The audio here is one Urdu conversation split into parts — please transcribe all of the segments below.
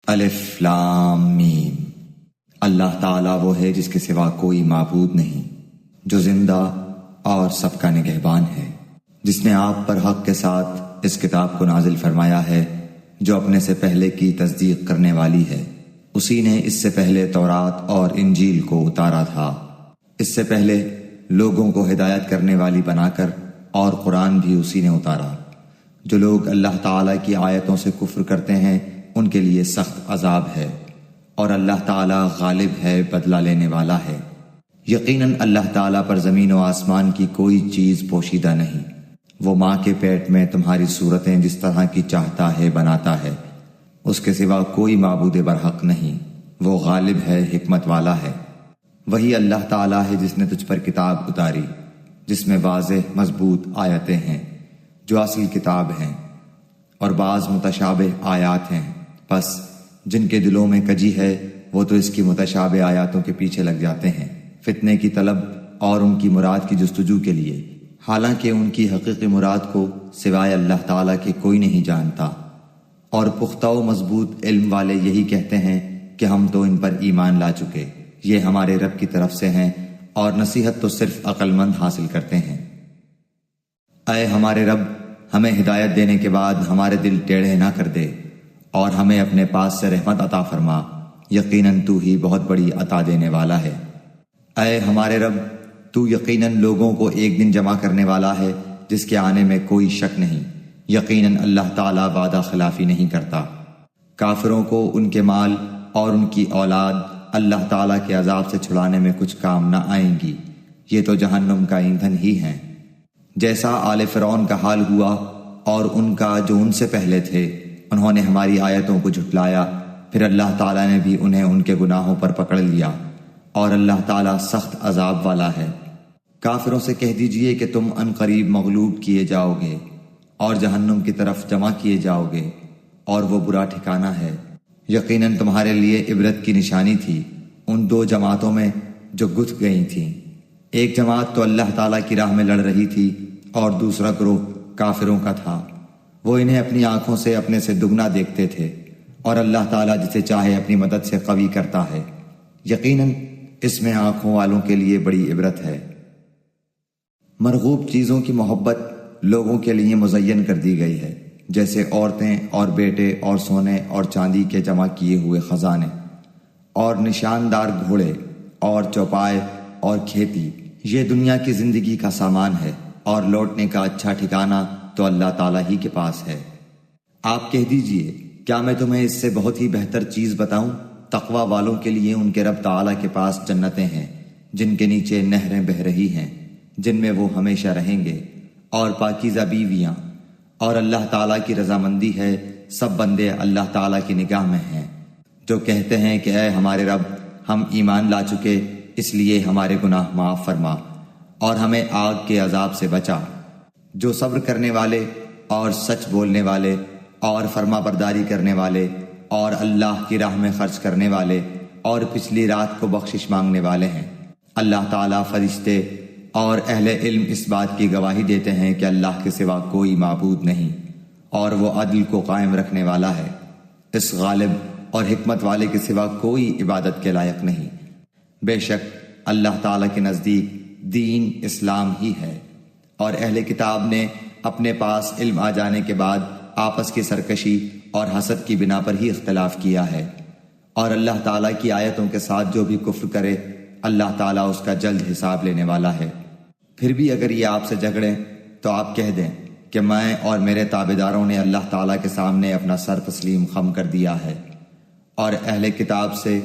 الف لام میم۔ اللہ تعالیٰ وہ ہے جس کے سوا کوئی معبود نہیں، جو زندہ اور سب کا نگہبان ہے، جس نے آپ پر حق کے ساتھ اس کتاب کو نازل فرمایا ہے جو اپنے سے پہلے کی تصدیق کرنے والی ہے۔ اسی نے اس سے پہلے تورات اور انجیل کو اتارا تھا، اس سے پہلے لوگوں کو ہدایت کرنے والی بنا کر، اور قرآن بھی اسی نے اتارا۔ جو لوگ اللہ تعالیٰ کی آیتوں سے کفر کرتے ہیں ان کے لیے سخت عذاب ہے، اور اللہ تعالیٰ غالب ہے، بدلہ لینے والا ہے۔ یقیناً اللہ تعالیٰ پر زمین و آسمان کی کوئی چیز پوشیدہ نہیں۔ وہ ماں کے پیٹ میں تمہاری صورتیں جس طرح کی چاہتا ہے بناتا ہے، اس کے سوا کوئی معبود برحق نہیں۔ وہ غالب ہے، حکمت والا ہے۔ وہی اللہ تعالیٰ ہے جس نے تجھ پر کتاب اتاری جس میں واضح مضبوط آیتیں ہیں جو اصل کتاب ہیں، اور بعض متشابہ آیات ہیں، پس جن کے دلوں میں کجی ہے وہ تو اس کی متشابہ آیاتوں کے پیچھے لگ جاتے ہیں، فتنے کی طلب اور ان کی مراد کی جستجو کے لیے، حالانکہ ان کی حقیقی مراد کو سوائے اللہ تعالیٰ کے کوئی نہیں جانتا۔ اور پختہ و مضبوط علم والے یہی کہتے ہیں کہ ہم تو ان پر ایمان لا چکے، یہ ہمارے رب کی طرف سے ہیں، اور نصیحت تو صرف عقل مند حاصل کرتے ہیں۔ اے ہمارے رب، ہمیں ہدایت دینے کے بعد ہمارے دل ٹیڑھے نہ کر دے، اور ہمیں اپنے پاس سے رحمت عطا فرما، یقیناً تو ہی بہت بڑی عطا دینے والا ہے۔ اے ہمارے رب، تو یقیناً لوگوں کو ایک دن جمع کرنے والا ہے جس کے آنے میں کوئی شک نہیں، یقیناً اللہ تعالیٰ وعدہ خلافی نہیں کرتا۔ کافروں کو ان کے مال اور ان کی اولاد اللہ تعالیٰ کے عذاب سے چھڑانے میں کچھ کام نہ آئیں گی، یہ تو جہنم کا ایندھن ہی ہیں۔ جیسا آل فرعون کا حال ہوا اور ان کا جو ان سے پہلے تھے، انہوں نے ہماری آیتوں کو جھٹلایا، پھر اللہ تعالیٰ نے بھی انہیں ان کے گناہوں پر پکڑ لیا، اور اللہ تعالیٰ سخت عذاب والا ہے۔ کافروں سے کہہ دیجئے کہ تم ان قریب مغلوب کیے جاؤ گے اور جہنم کی طرف جمع کیے جاؤ گے، اور وہ برا ٹھکانہ ہے۔ یقیناً تمہارے لیے عبرت کی نشانی تھی ان دو جماعتوں میں جو گتھ گئی تھیں، ایک جماعت تو اللہ تعالیٰ کی راہ میں لڑ رہی تھی اور دوسرا گروہ کافروں کا تھا۔ وہ انہیں اپنی آنکھوں سے اپنے سے دگنا دیکھتے تھے، اور اللہ تعالیٰ جسے چاہے اپنی مدد سے قوی کرتا ہے۔ یقیناً اس میں آنکھوں والوں کے لیے بڑی عبرت ہے۔ مرغوب چیزوں کی محبت لوگوں کے لیے مزین کر دی گئی ہے، جیسے عورتیں اور بیٹے اور سونے اور چاندی کے جمع کیے ہوئے خزانے، اور نشاندار گھوڑے اور چوپائے اور کھیتی، یہ دنیا کی زندگی کا سامان ہے، اور لوٹنے کا اچھا ٹھکانہ تو اللہ تعالیٰ ہی کے پاس ہے۔ آپ کہہ دیجئے، کیا میں تمہیں اس سے بہت ہی بہتر چیز بتاؤں؟ تقوی والوں کے لیے ان کے رب تعالیٰ کے پاس جنتیں ہیں جن کے نیچے نہریں بہہ رہی ہیں، جن میں وہ ہمیشہ رہیں گے، اور پاکیزہ بیویاں، اور اللہ تعالیٰ کی رضامندی ہے۔ سب بندے اللہ تعالیٰ کی نگاہ میں ہیں، جو کہتے ہیں کہ اے ہمارے رب، ہم ایمان لا چکے، اس لیے ہمارے گناہ معاف فرما اور ہمیں آگ کے عذاب سے بچا۔ جو صبر کرنے والے اور سچ بولنے والے اور فرما برداری کرنے والے اور اللہ کی راہ میں خرچ کرنے والے اور پچھلی رات کو بخشش مانگنے والے ہیں۔ اللہ تعالیٰ، فرشتے اور اہل علم اس بات کی گواہی دیتے ہیں کہ اللہ کے سوا کوئی معبود نہیں، اور وہ عدل کو قائم رکھنے والا ہے۔ اس غالب اور حکمت والے کے سوا کوئی عبادت کے لائق نہیں۔ بے شک اللہ تعالیٰ کے نزدیک دین اسلام ہی ہے، اور اہل کتاب نے اپنے پاس علم آ جانے کے بعد آپس کی سرکشی اور حسد کی بنا پر ہی اختلاف کیا ہے، اور اللہ تعالیٰ کی آیتوں کے ساتھ جو بھی کفر کرے اللہ تعالیٰ اس کا جلد حساب لینے والا ہے۔ پھر بھی اگر یہ آپ سے جھگڑیں تو آپ کہہ دیں کہ میں اور میرے تابعداروں نے اللہ تعالیٰ کے سامنے اپنا سر تسلیم خم کر دیا ہے، اور اہل کتاب سے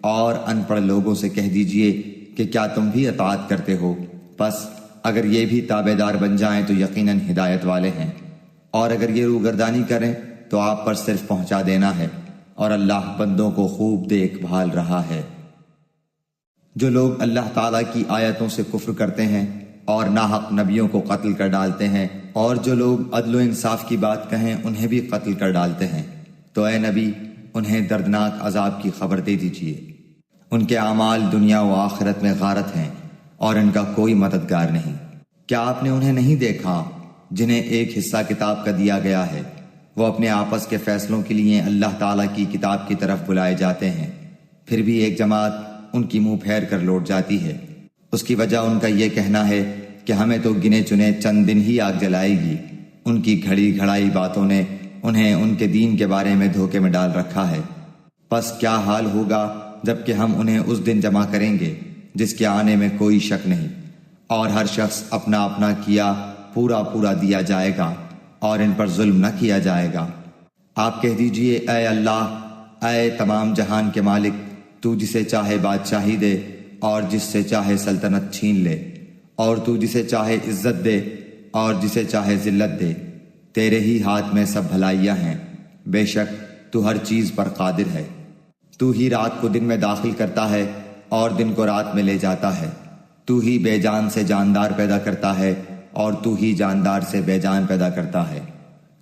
اور ان پڑھ لوگوں سے کہہ دیجئے کہ کیا تم بھی اطاعت کرتے ہو؟ پس اگر یہ بھی تابعدار بن جائیں تو یقیناً ہدایت والے ہیں، اور اگر یہ روگردانی کریں تو آپ پر صرف پہنچا دینا ہے، اور اللہ بندوں کو خوب دیکھ بھال رہا ہے۔ جو لوگ اللہ تعالیٰ کی آیتوں سے کفر کرتے ہیں اور ناحق نبیوں کو قتل کر ڈالتے ہیں، اور جو لوگ عدل و انصاف کی بات کہیں انہیں بھی قتل کر ڈالتے ہیں، تو اے نبی انہیں دردناک عذاب کی خبر دے دیجیے۔ ان کے اعمال دنیا و آخرت میں غارت ہیں، اور ان کا کوئی مددگار نہیں۔ کیا آپ نے انہیں نہیں دیکھا جنہیں ایک حصہ کتاب کا دیا گیا ہے، وہ اپنے آپس کے فیصلوں کے لیے اللہ تعالیٰ کی کتاب کی طرف بلائے جاتے ہیں، پھر بھی ایک جماعت ان کی منہ پھیر کر لوٹ جاتی ہے۔ اس کی وجہ ان کا یہ کہنا ہے کہ ہمیں تو گنے چنے چند دن ہی آگ جلائے گی۔ ان کی گھڑی گھڑائی باتوں نے انہیں ان کے دین کے بارے میں دھوکے میں ڈال رکھا ہے۔ پس کیا حال ہوگا جب کہ ہم انہیں اس دن جمع کریں گے جس کے آنے میں کوئی شک نہیں، اور ہر شخص اپنا اپنا کیا پورا پورا دیا جائے گا، اور ان پر ظلم نہ کیا جائے گا۔ آپ کہہ دیجئے، اے اللہ، اے تمام جہان کے مالک، تو جسے چاہے بادشاہی دے اور جس سے چاہے سلطنت چھین لے، اور تو جسے چاہے عزت دے اور جسے چاہے ذلت دے، تیرے ہی ہاتھ میں سب بھلائیاں ہیں، بے شک تو ہر چیز پر قادر ہے۔ تو ہی رات کو دن میں داخل کرتا ہے اور دن کو رات میں لے جاتا ہے، تو ہی بے جان سے جاندار پیدا کرتا ہے اور تو ہی جاندار سے بے جان پیدا کرتا ہے،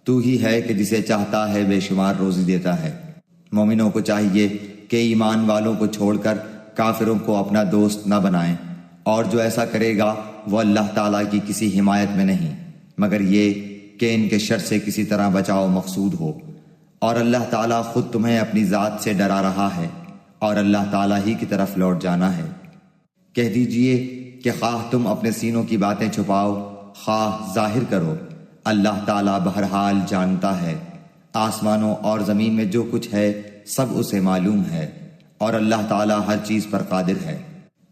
تو ہی ہے کہ جسے چاہتا ہے بے شمار روزی دیتا ہے۔ مومنوں کو چاہیے کہ ایمان والوں کو چھوڑ کر کافروں کو اپنا دوست نہ بنائیں، اور جو ایسا کرے گا وہ اللہ تعالیٰ کی کسی حمایت میں نہیں، مگر یہ کہ ان کے شر سے کسی طرح بچاؤ مقصود ہو۔ اور اللہ تعالیٰ خود تمہیں اپنی ذات سے ڈرا رہا ہے، اور اللہ تعالیٰ ہی کی طرف لوٹ جانا ہے۔ کہہ دیجئے کہ خواہ تم اپنے سینوں کی باتیں چھپاؤ خواہ ظاہر کرو، اللہ تعالیٰ بہرحال جانتا ہے۔ آسمانوں اور زمین میں جو کچھ ہے سب اسے معلوم ہے، اور اللہ تعالیٰ ہر چیز پر قادر ہے۔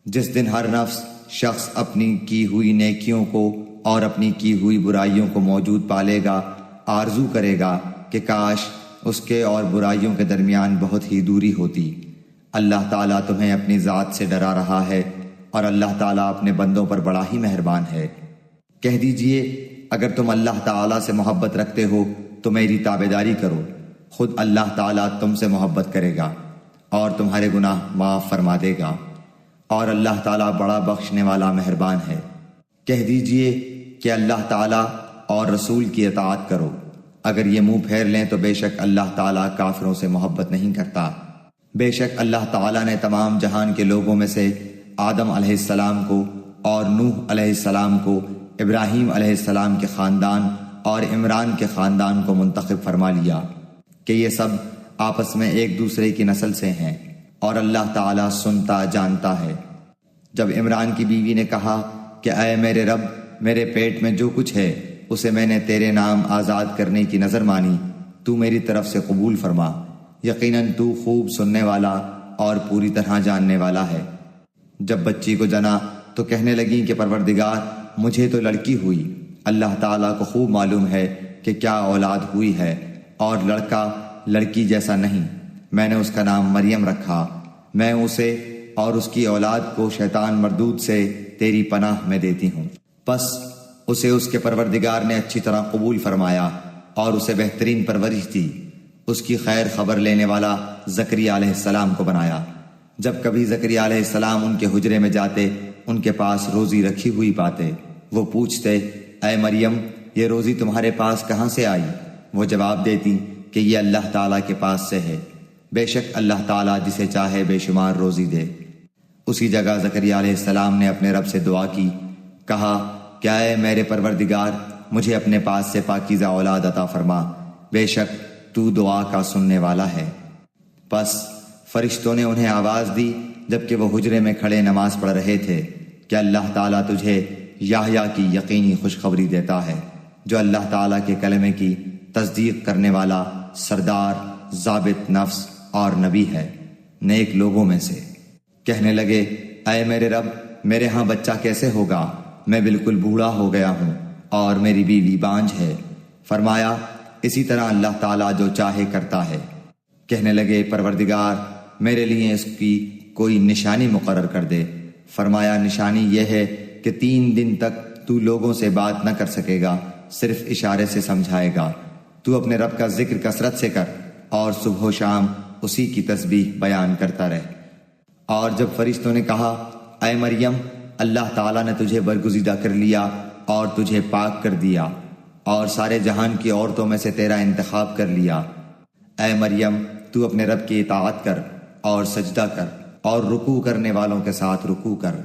جس دن ہر نفس شخص اپنی کی ہوئی نیکیوں کو اور اپنی کی ہوئی برائیوں کو موجود پالے گا، آرزو کرے گا کہ کاش اس کے اور برائیوں کے درمیان بہت ہی دوری ہوتی۔ اللہ تعالیٰ تمہیں اپنی ذات سے ڈرا رہا ہے، اور اللہ تعالیٰ اپنے بندوں پر بڑا ہی مہربان ہے۔ کہہ دیجئے، اگر تم اللہ تعالیٰ سے محبت رکھتے ہو تو میری تابعداری کرو، خود اللہ تعالیٰ تم سے محبت کرے گا اور تمہارے گناہ معاف فرما دے گا، اور اللہ تعالیٰ بڑا بخشنے والا مہربان ہے۔ کہہ دیجئے کہ اللہ تعالیٰ اور رسول کی اطاعت کرو، اگر یہ منہ پھیر لیں تو بے شک اللہ تعالیٰ کافروں سے محبت نہیں کرتا۔ بے شک اللہ تعالیٰ نے تمام جہان کے لوگوں میں سے آدم علیہ السلام کو اور نوح علیہ السلام کو، ابراہیم علیہ السلام کے خاندان اور عمران کے خاندان کو منتخب فرما لیا کہ یہ سب آپس میں ایک دوسرے کی نسل سے ہیں، اور اللہ تعالیٰ سنتا جانتا ہے۔ جب عمران کی بیوی نے کہا کہ اے میرے رب، میرے پیٹ میں جو کچھ ہے اسے میں نے تیرے نام آزاد کرنے کی نظر مانی، تو میری طرف سے قبول فرما، یقیناً تو خوب سننے والا اور پوری طرح جاننے والا ہے۔ جب بچی کو جنا تو کہنے لگیں کہ پروردگار، مجھے تو لڑکی ہوئی، اللہ تعالیٰ کو خوب معلوم ہے کہ کیا اولاد ہوئی ہے، اور لڑکا لڑکی جیسا نہیں، میں نے اس کا نام مریم رکھا، میں اسے اور اس کی اولاد کو شیطان مردود سے تیری پناہ میں دیتی ہوں۔ پس اسے اس کے پروردگار نے اچھی طرح قبول فرمایا اور اسے بہترین پرورش دی، اس کی خیر خبر لینے والا زکریا علیہ السلام کو بنایا۔ جب کبھی زکریا علیہ السلام ان کے حجرے میں جاتے، ان کے پاس روزی رکھی ہوئی پاتے، وہ پوچھتے، اے مریم، یہ روزی تمہارے پاس کہاں سے آئی؟ وہ جواب دیتی کہ یہ اللہ تعالیٰ کے پاس سے ہے، بے شک اللہ تعالیٰ جسے چاہے بے شمار روزی دے۔ اسی جگہ زکریا علیہ السلام نے اپنے رب سے دعا کی، کہا کہ اے میرے پروردگار، مجھے اپنے پاس سے پاکیزہ اولاد عطا فرما، بے شک تو دعا کا سننے والا ہے۔ پس فرشتوں نے انہیں آواز دی جبکہ وہ حجرے میں کھڑے نماز پڑھ رہے تھے کہ اللہ تعالیٰ تجھے یحییٰ کی یقینی خوشخبری دیتا ہے، جو اللہ تعالیٰ کے کلمے کی تصدیق کرنے والا سردار، ضابط نفس اور نبی ہے، نیک لوگوں میں سے۔ کہنے لگے، اے میرے رب، میرے ہاں بچہ کیسے ہوگا؟ میں بالکل بوڑھا ہو گیا ہوں اور میری بیوی بانجھ ہے۔ فرمایا، اسی طرح اللہ تعالیٰ جو چاہے کرتا ہے۔ کہنے لگے، پروردگار، میرے لیے اس کی کوئی نشانی مقرر کر دے۔ فرمایا، نشانی یہ ہے کہ 3 دن تک تو لوگوں سے بات نہ کر سکے گا، صرف اشارے سے سمجھائے گا۔ تو اپنے رب کا ذکر کثرت سے کر اور صبح و شام اسی کی تسبیح بیان کرتا رہ۔ اور جب فرشتوں نے کہا، اے مریم، اللہ تعالیٰ نے تجھے برگزیدہ کر لیا اور تجھے پاک کر دیا اور سارے جہان کی عورتوں میں سے تیرا انتخاب کر لیا، اے مریم، تو اپنے رب کی اطاعت کر اور سجدہ کر اور رکوع کرنے والوں کے ساتھ رکوع کر۔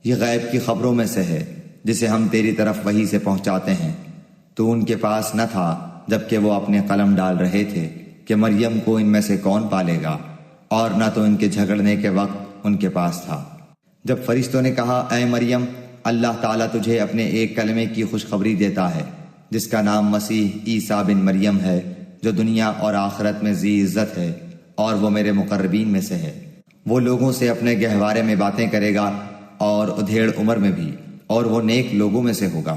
یہ غیب کی خبروں میں سے ہے جسے ہم تیری طرف وحی سے پہنچاتے ہیں۔ تو ان کے پاس نہ تھا جبکہ وہ اپنے قلم ڈال رہے تھے کہ مریم کو ان میں سے کون پالے گا، اور نہ تو ان کے جھگڑنے کے وقت ان کے پاس تھا۔ جب فرشتوں نے کہا اے مریم، اللہ تعالیٰ تجھے اپنے ایک کلمے کی خوشخبری دیتا ہے جس کا نام مسیح عیسیٰ بن مریم ہے، جو دنیا اور آخرت میں ذی عزت ہے اور وہ میرے مقربین میں سے ہے۔ وہ لوگوں سے اپنے گہوارے میں باتیں کرے گا اور ادھیڑ عمر میں بھی، اور وہ نیک لوگوں میں سے ہوگا۔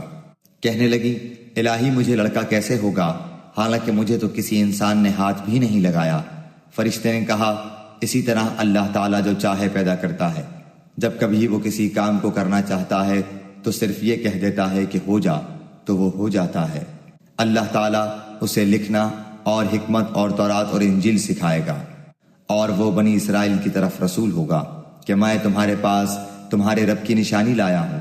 کہنے لگی الہی مجھے لڑکا کیسے ہوگا، حالانکہ مجھے تو کسی انسان نے ہاتھ بھی نہیں لگایا۔ فرشتے نے کہا اسی طرح اللہ تعالیٰ جو چاہے پیدا کرتا ہے، جب کبھی وہ کسی کام کو کرنا چاہتا ہے تو صرف یہ کہہ دیتا ہے کہ ہو جا، تو وہ ہو جاتا ہے۔ اللہ تعالیٰ اسے لکھنا اور حکمت اور تورات اور انجیل سکھائے گا، اور وہ بنی اسرائیل کی طرف رسول ہوگا کہ میں تمہارے پاس تمہارے رب کی نشانی لایا ہوں۔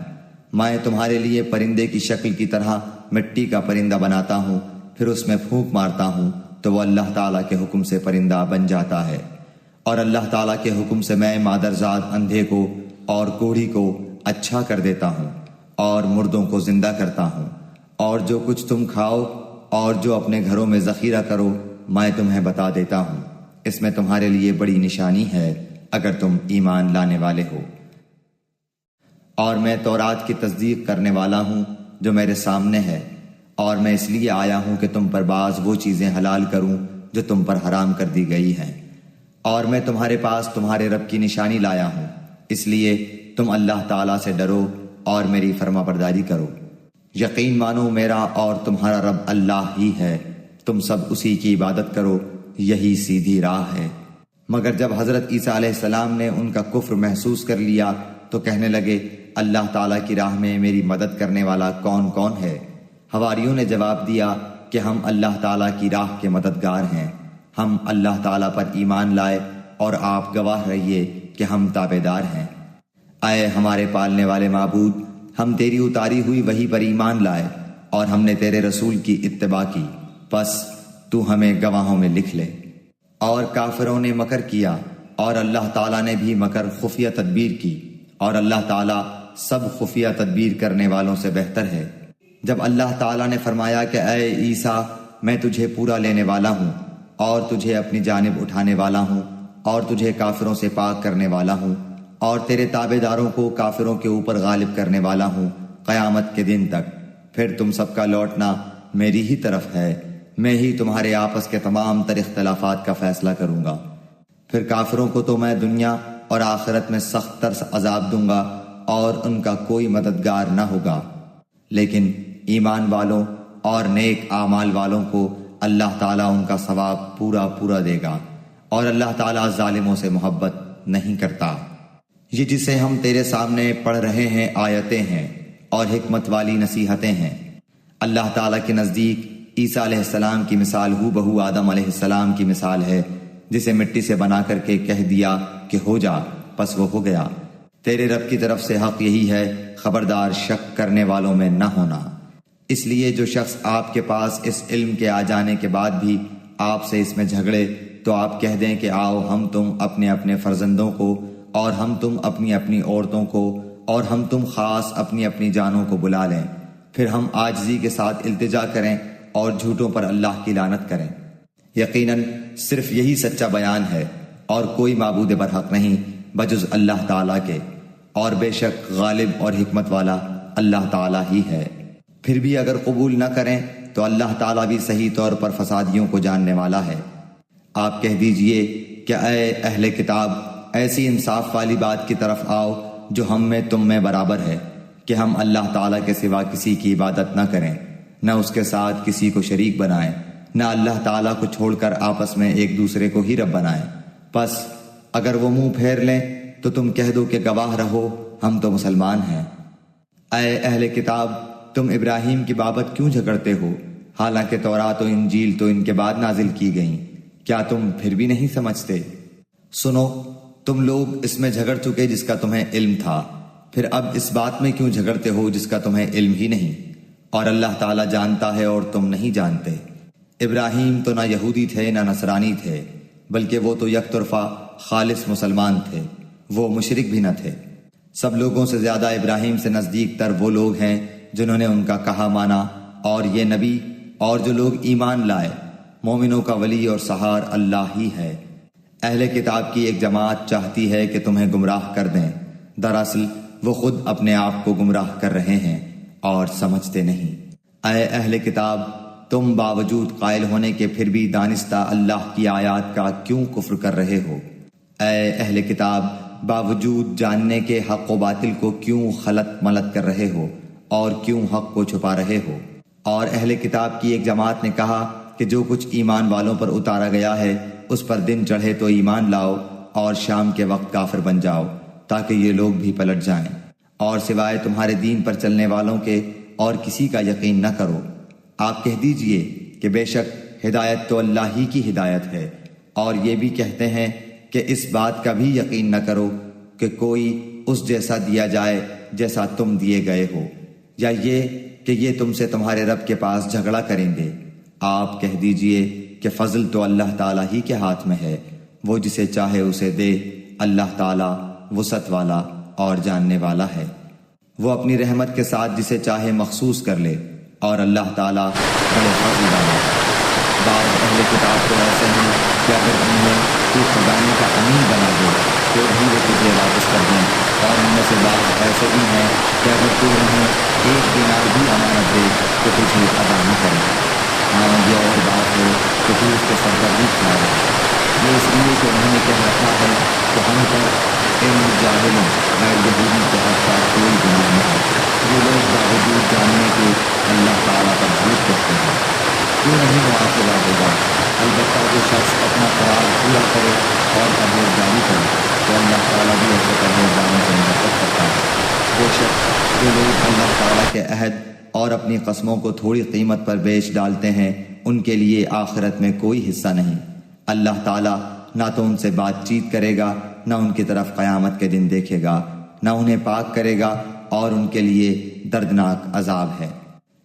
میں تمہارے لیے پرندے کی شکل کی طرح مٹی کا پرندہ بناتا ہوں، پھر اس میں پھونک مارتا ہوں تو وہ اللہ تعالیٰ کے حکم سے پرندہ بن جاتا ہے، اور اللہ تعالیٰ کے حکم سے میں مادرزاد اندھے کو اور کوڑھی کو اچھا کر دیتا ہوں، اور مردوں کو زندہ کرتا ہوں، اور جو کچھ تم کھاؤ اور جو اپنے گھروں میں ذخیرہ کرو میں تمہیں بتا دیتا ہوں۔ اس میں تمہارے لیے بڑی نشانی ہے اگر تم ایمان لانے والے ہو۔ اور میں تورات کی تصدیق کرنے والا ہوں جو میرے سامنے ہے، اور میں اس لیے آیا ہوں کہ تم پر بعض وہ چیزیں حلال کروں جو تم پر حرام کر دی گئی ہیں، اور میں تمہارے پاس تمہارے رب کی نشانی لایا ہوں، اس لیے تم اللہ تعالیٰ سے ڈرو اور میری فرما برداری کرو۔ یقین مانو میرا اور تمہارا رب اللہ ہی ہے، تم سب اسی کی عبادت کرو، یہی سیدھی راہ ہے۔ مگر جب حضرت عیسیٰ علیہ السلام نے ان کا کفر محسوس کر لیا تو کہنے لگے اللہ تعالیٰ کی راہ میں میری مدد کرنے والا کون کون ہے؟ حواریوں نے جواب دیا کہ ہم اللہ تعالیٰ کی راہ کے مددگار ہیں، ہم اللہ تعالیٰ پر ایمان لائے اور آپ گواہ رہیے کہ ہم تابعدار ہیں۔ اے ہمارے پالنے والے معبود، ہم تیری اتاری ہوئی وحی پر ایمان لائے اور ہم نے تیرے رسول کی اتباع کی، پس تو ہمیں گواہوں میں لکھ لے۔ اور کافروں نے مکر کیا اور اللہ تعالیٰ نے بھی مکر خفیہ تدبیر کی، اور اللہ تعالیٰ سب خفیہ تدبیر کرنے والوں سے بہتر ہے۔ جب اللہ تعالیٰ نے فرمایا کہ اے عیسیٰ میں تجھے پورا لینے والا ہوں اور تجھے اپنی جانب اٹھانے والا ہوں اور تجھے کافروں سے پاک کرنے والا ہوں اور تیرے تابعداروں کو کافروں کے اوپر غالب کرنے والا ہوں قیامت کے دن تک، پھر تم سب کا لوٹنا میری ہی طرف ہے، میں ہی تمہارے آپس کے تمام تر اختلافات کا فیصلہ کروں گا۔ پھر کافروں کو تو میں دنیا اور آخرت میں سخت تر عذاب دوں گا اور ان کا کوئی مددگار نہ ہوگا، لیکن ایمان والوں اور نیک اعمال والوں کو اللہ تعالیٰ ان کا ثواب پورا پورا دے گا، اور اللہ تعالیٰ ظالموں سے محبت نہیں کرتا۔ یہ جسے ہم تیرے سامنے پڑھ رہے ہیں آیتیں ہیں اور حکمت والی نصیحتیں ہیں۔ اللہ تعالیٰ کے نزدیک عیسیٰ علیہ السلام کی مثال ہو بہو آدم علیہ السلام کی مثال ہے، جسے مٹی سے بنا کر کے کہہ دیا کہ ہو جا، پس وہ ہو گیا۔ تیرے رب کی طرف سے حق یہی ہے، خبردار شک کرنے والوں میں نہ ہونا۔ اس لیے جو شخص آپ کے پاس اس علم کے آ جانے کے بعد بھی آپ سے اس میں جھگڑے تو آپ کہہ دیں کہ آؤ ہم تم اپنے اپنے فرزندوں کو اور ہم تم اپنی اپنی عورتوں کو اور ہم تم خاص اپنی اپنی جانوں کو بلا لیں، پھر ہم عاجزی کے ساتھ التجا کریں اور جھوٹوں پر اللہ کی لعنت کریں۔ یقیناً صرف یہی سچا بیان ہے اور کوئی معبود برحق نہیں بجز اللہ تعالیٰ کے، اور بے شک غالب اور حکمت والا اللہ تعالیٰ ہی ہے۔ پھر بھی اگر قبول نہ کریں تو اللہ تعالیٰ بھی صحیح طور پر فسادیوں کو جاننے والا ہے۔ آپ کہہ دیجئے کہ اے اہل کتاب، ایسی انصاف والی بات کی طرف آؤ جو ہم میں تم میں برابر ہے، کہ ہم اللہ تعالیٰ کے سوا کسی کی عبادت نہ کریں، نہ اس کے ساتھ کسی کو شریک بنائیں، نہ اللہ تعالیٰ کو چھوڑ کر آپس میں ایک دوسرے کو ہی رب بنائیں۔ پس اگر وہ منہ پھیر لیں تو تم کہہ دو کہ گواہ رہو ہم تو مسلمان ہیں۔ اے اہل کتاب، تم ابراہیم کی بابت کیوں جھگڑتے ہو، حالانکہ تورات و انجیل تو ان کے بعد نازل کی گئیں، کیا تم پھر بھی نہیں سمجھتے؟ سنو، تم لوگ اس میں جھگڑ چکے جس کا تمہیں علم تھا، پھر اب اس بات میں کیوں جھگڑتے ہو جس کا تمہیں علم ہی نہیں؟ اور اللہ تعالیٰ جانتا ہے اور تم نہیں جانتے۔ ابراہیم تو نہ یہودی تھے نہ نصرانی تھے، بلکہ وہ تو یک طرفہ خالص مسلمان تھے، وہ مشرک بھی نہ تھے۔ سب لوگوں سے زیادہ ابراہیم سے نزدیک تر وہ لوگ ہیں جنہوں نے ان کا کہا مانا، اور یہ نبی اور جو لوگ ایمان لائے، مومنوں کا ولی اور سہار اللہ ہی ہے۔ اہل کتاب کی ایک جماعت چاہتی ہے کہ تمہیں گمراہ کر دیں، دراصل وہ خود اپنے آپ کو گمراہ کر رہے ہیں اور سمجھتے نہیں۔ اے اہل کتاب، تم باوجود قائل ہونے کے پھر بھی دانستہ اللہ کی آیات کا کیوں کفر کر رہے ہو؟ اے اہل کتاب، باوجود جاننے کے حق و باطل کو کیوں خلط ملط کر رہے ہو اور کیوں حق کو چھپا رہے ہو؟ اور اہل کتاب کی ایک جماعت نے کہا کہ جو کچھ ایمان والوں پر اتارا گیا ہے اس پر دن چڑھے تو ایمان لاؤ اور شام کے وقت کافر بن جاؤ تاکہ یہ لوگ بھی پلٹ جائیں، اور سوائے تمہارے دین پر چلنے والوں کے اور کسی کا یقین نہ کرو۔ آپ کہہ دیجئے کہ بے شک ہدایت تو اللہ ہی کی ہدایت ہے، اور یہ بھی کہتے ہیں کہ اس بات کا بھی یقین نہ کرو کہ کوئی اس جیسا دیا جائے جیسا تم دیے گئے ہو، یا یہ کہ یہ تم سے تمہارے رب کے پاس جھگڑا کریں گے۔ آپ کہہ دیجئے کہ فضل تو اللہ تعالیٰ ہی کے ہاتھ میں ہے، وہ جسے چاہے اسے دے، اللہ تعالیٰ وسعت والا اور جاننے والا ہے۔ وہ اپنی رحمت کے ساتھ جسے چاہے مخصوص کر لے، اور اللہ تعالیٰ بڑے فضل والا ہے۔ بعض اہل کتاب تو ایسے ہیں کہ اگر انہیں تو خزانے کا امین بنا دے تو بھی وہ تجھے واپس کر دیں، اور ان میں سے بعض ایسے بھی ہیں کہ اگر تو انہیں 1 دینار بھی امانت دے تو تجھے ادا نہ کریں۔ ہاں، یہ اور بات ہے کہ تو اس کو سرگردی کھلائے، یہ اس لیے کہ انہوں نے کہہ رکھا ہے کہ ہم پر ان جاہلوں غیر یہودی کے حق کا کوئی گناہ نہیں۔ یہ لوگ باوجود جاننے کے اللہ تعالیٰ پر جھوٹ کہتے ہیں۔ کیوں نہیں مواخذہ ہوگا؟ البتہ جو شخص اپنا قرار پورا کرے اور پرہیزگاری کرے تو اللہ تعالیٰ بھی ایسے پرہیزگاروں سے محبت کرتا ہے۔ بے شک جو لوگ اللہ تعالیٰ کے عہد اور اپنی قسموں کو تھوڑی قیمت پر بیچ ڈالتے ہیں ان کے لیے آخرت میں کوئی حصہ نہیں۔ اللہ تعالیٰ نہ تو ان سے بات چیت کرے گا، نہ ان کی طرف قیامت کے دن دیکھے گا، نہ انہیں پاک کرے گا، اور ان کے لیے دردناک عذاب ہے۔